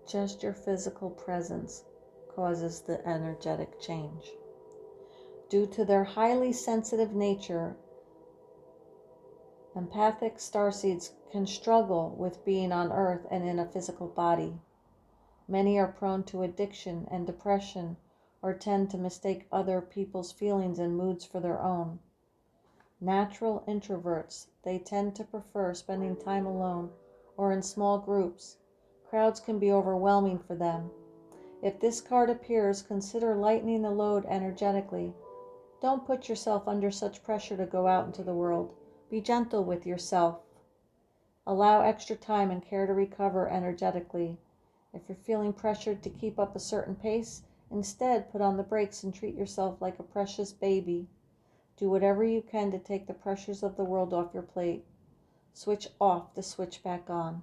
Just your physical presence causes the energetic change. Due to their highly sensitive nature, empathic starseeds can struggle with being on Earth and in a physical body. Many are prone to addiction and depression, or tend to mistake other people's feelings and moods for their own. Natural introverts, they tend to prefer spending time alone or in small groups. Crowds can be overwhelming for them. If this card appears, consider lightening the load energetically. Don't put yourself under such pressure to go out into the world. Be gentle with yourself. Allow extra time and care to recover energetically. If you're feeling pressured to keep up a certain pace, instead put on the brakes and treat yourself like a precious baby. Do whatever you can to take the pressures of the world off your plate. Switch off to switch back on.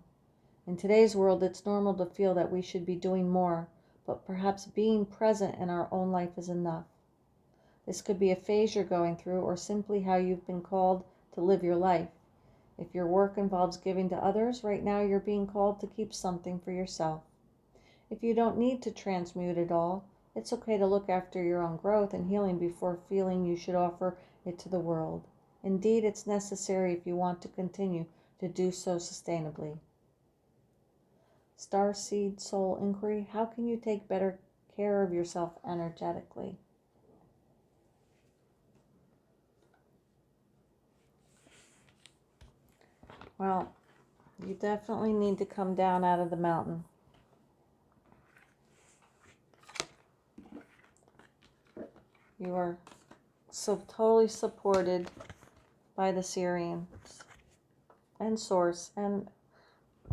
In today's world, it's normal to feel that we should be doing more, but perhaps being present in our own life is enough. This could be a phase you're going through, or simply how you've been called to live your life. If your work involves giving to others, right now you're being called to keep something for yourself. If you don't need to transmute it all, it's okay to look after your own growth and healing before feeling you should offer it to the world. Indeed, it's necessary if you want to continue to do so sustainably. Starseed Soul Inquiry: how can you take better care of yourself energetically? Well, you definitely need to come down out of the mountain. You are so totally supported by the Syrians and Source and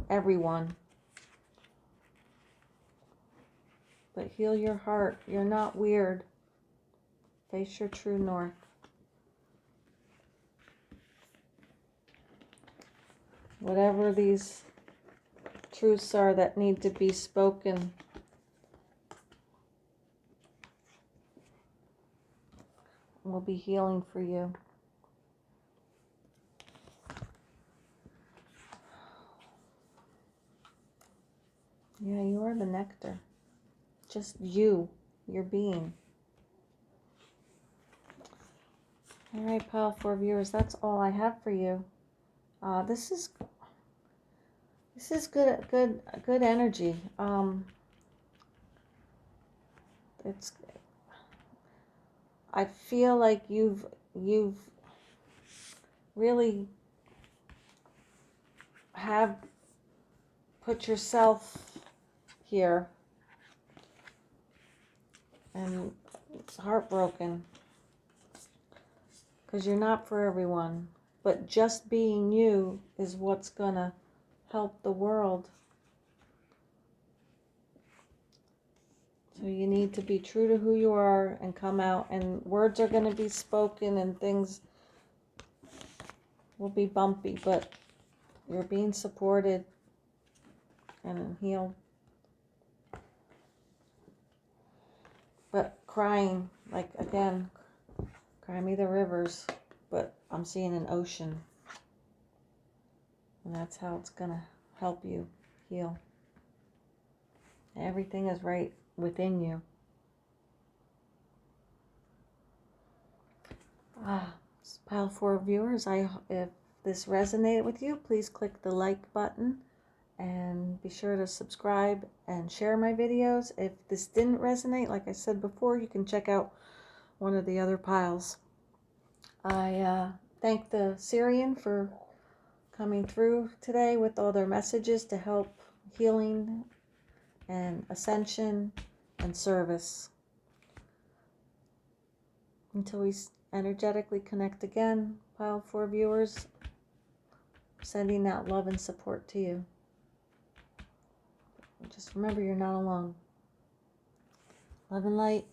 everyone. But heal your heart. You're not weird. Face your true north. Whatever these truths are that need to be spoken, will be healing for you. Yeah, you are the nectar. Just you, your being. All right, pile 4 viewers, that's all I have for you. This is good energy. I feel like you've really have put yourself here, and it's heartbroken because you're not for everyone, but just being you is what's gonna help the world. So you need to be true to who you are and come out, and words are going to be spoken and things will be bumpy, but you're being supported and healed. But crying, like again, cry me the rivers, but I'm seeing an ocean. And that's how it's going to help you heal. Everything is right within you. Pile 4 viewers, if this resonated with you, please click the like button and be sure to subscribe and share my videos. If this didn't resonate, like I said before, you can check out one of the other piles. I thank the Syrian for coming through today with all their messages to help healing and ascension and service. Until we energetically connect again, pile 4 viewers, sending out love and support to you. Just remember, you're not alone. Love and light.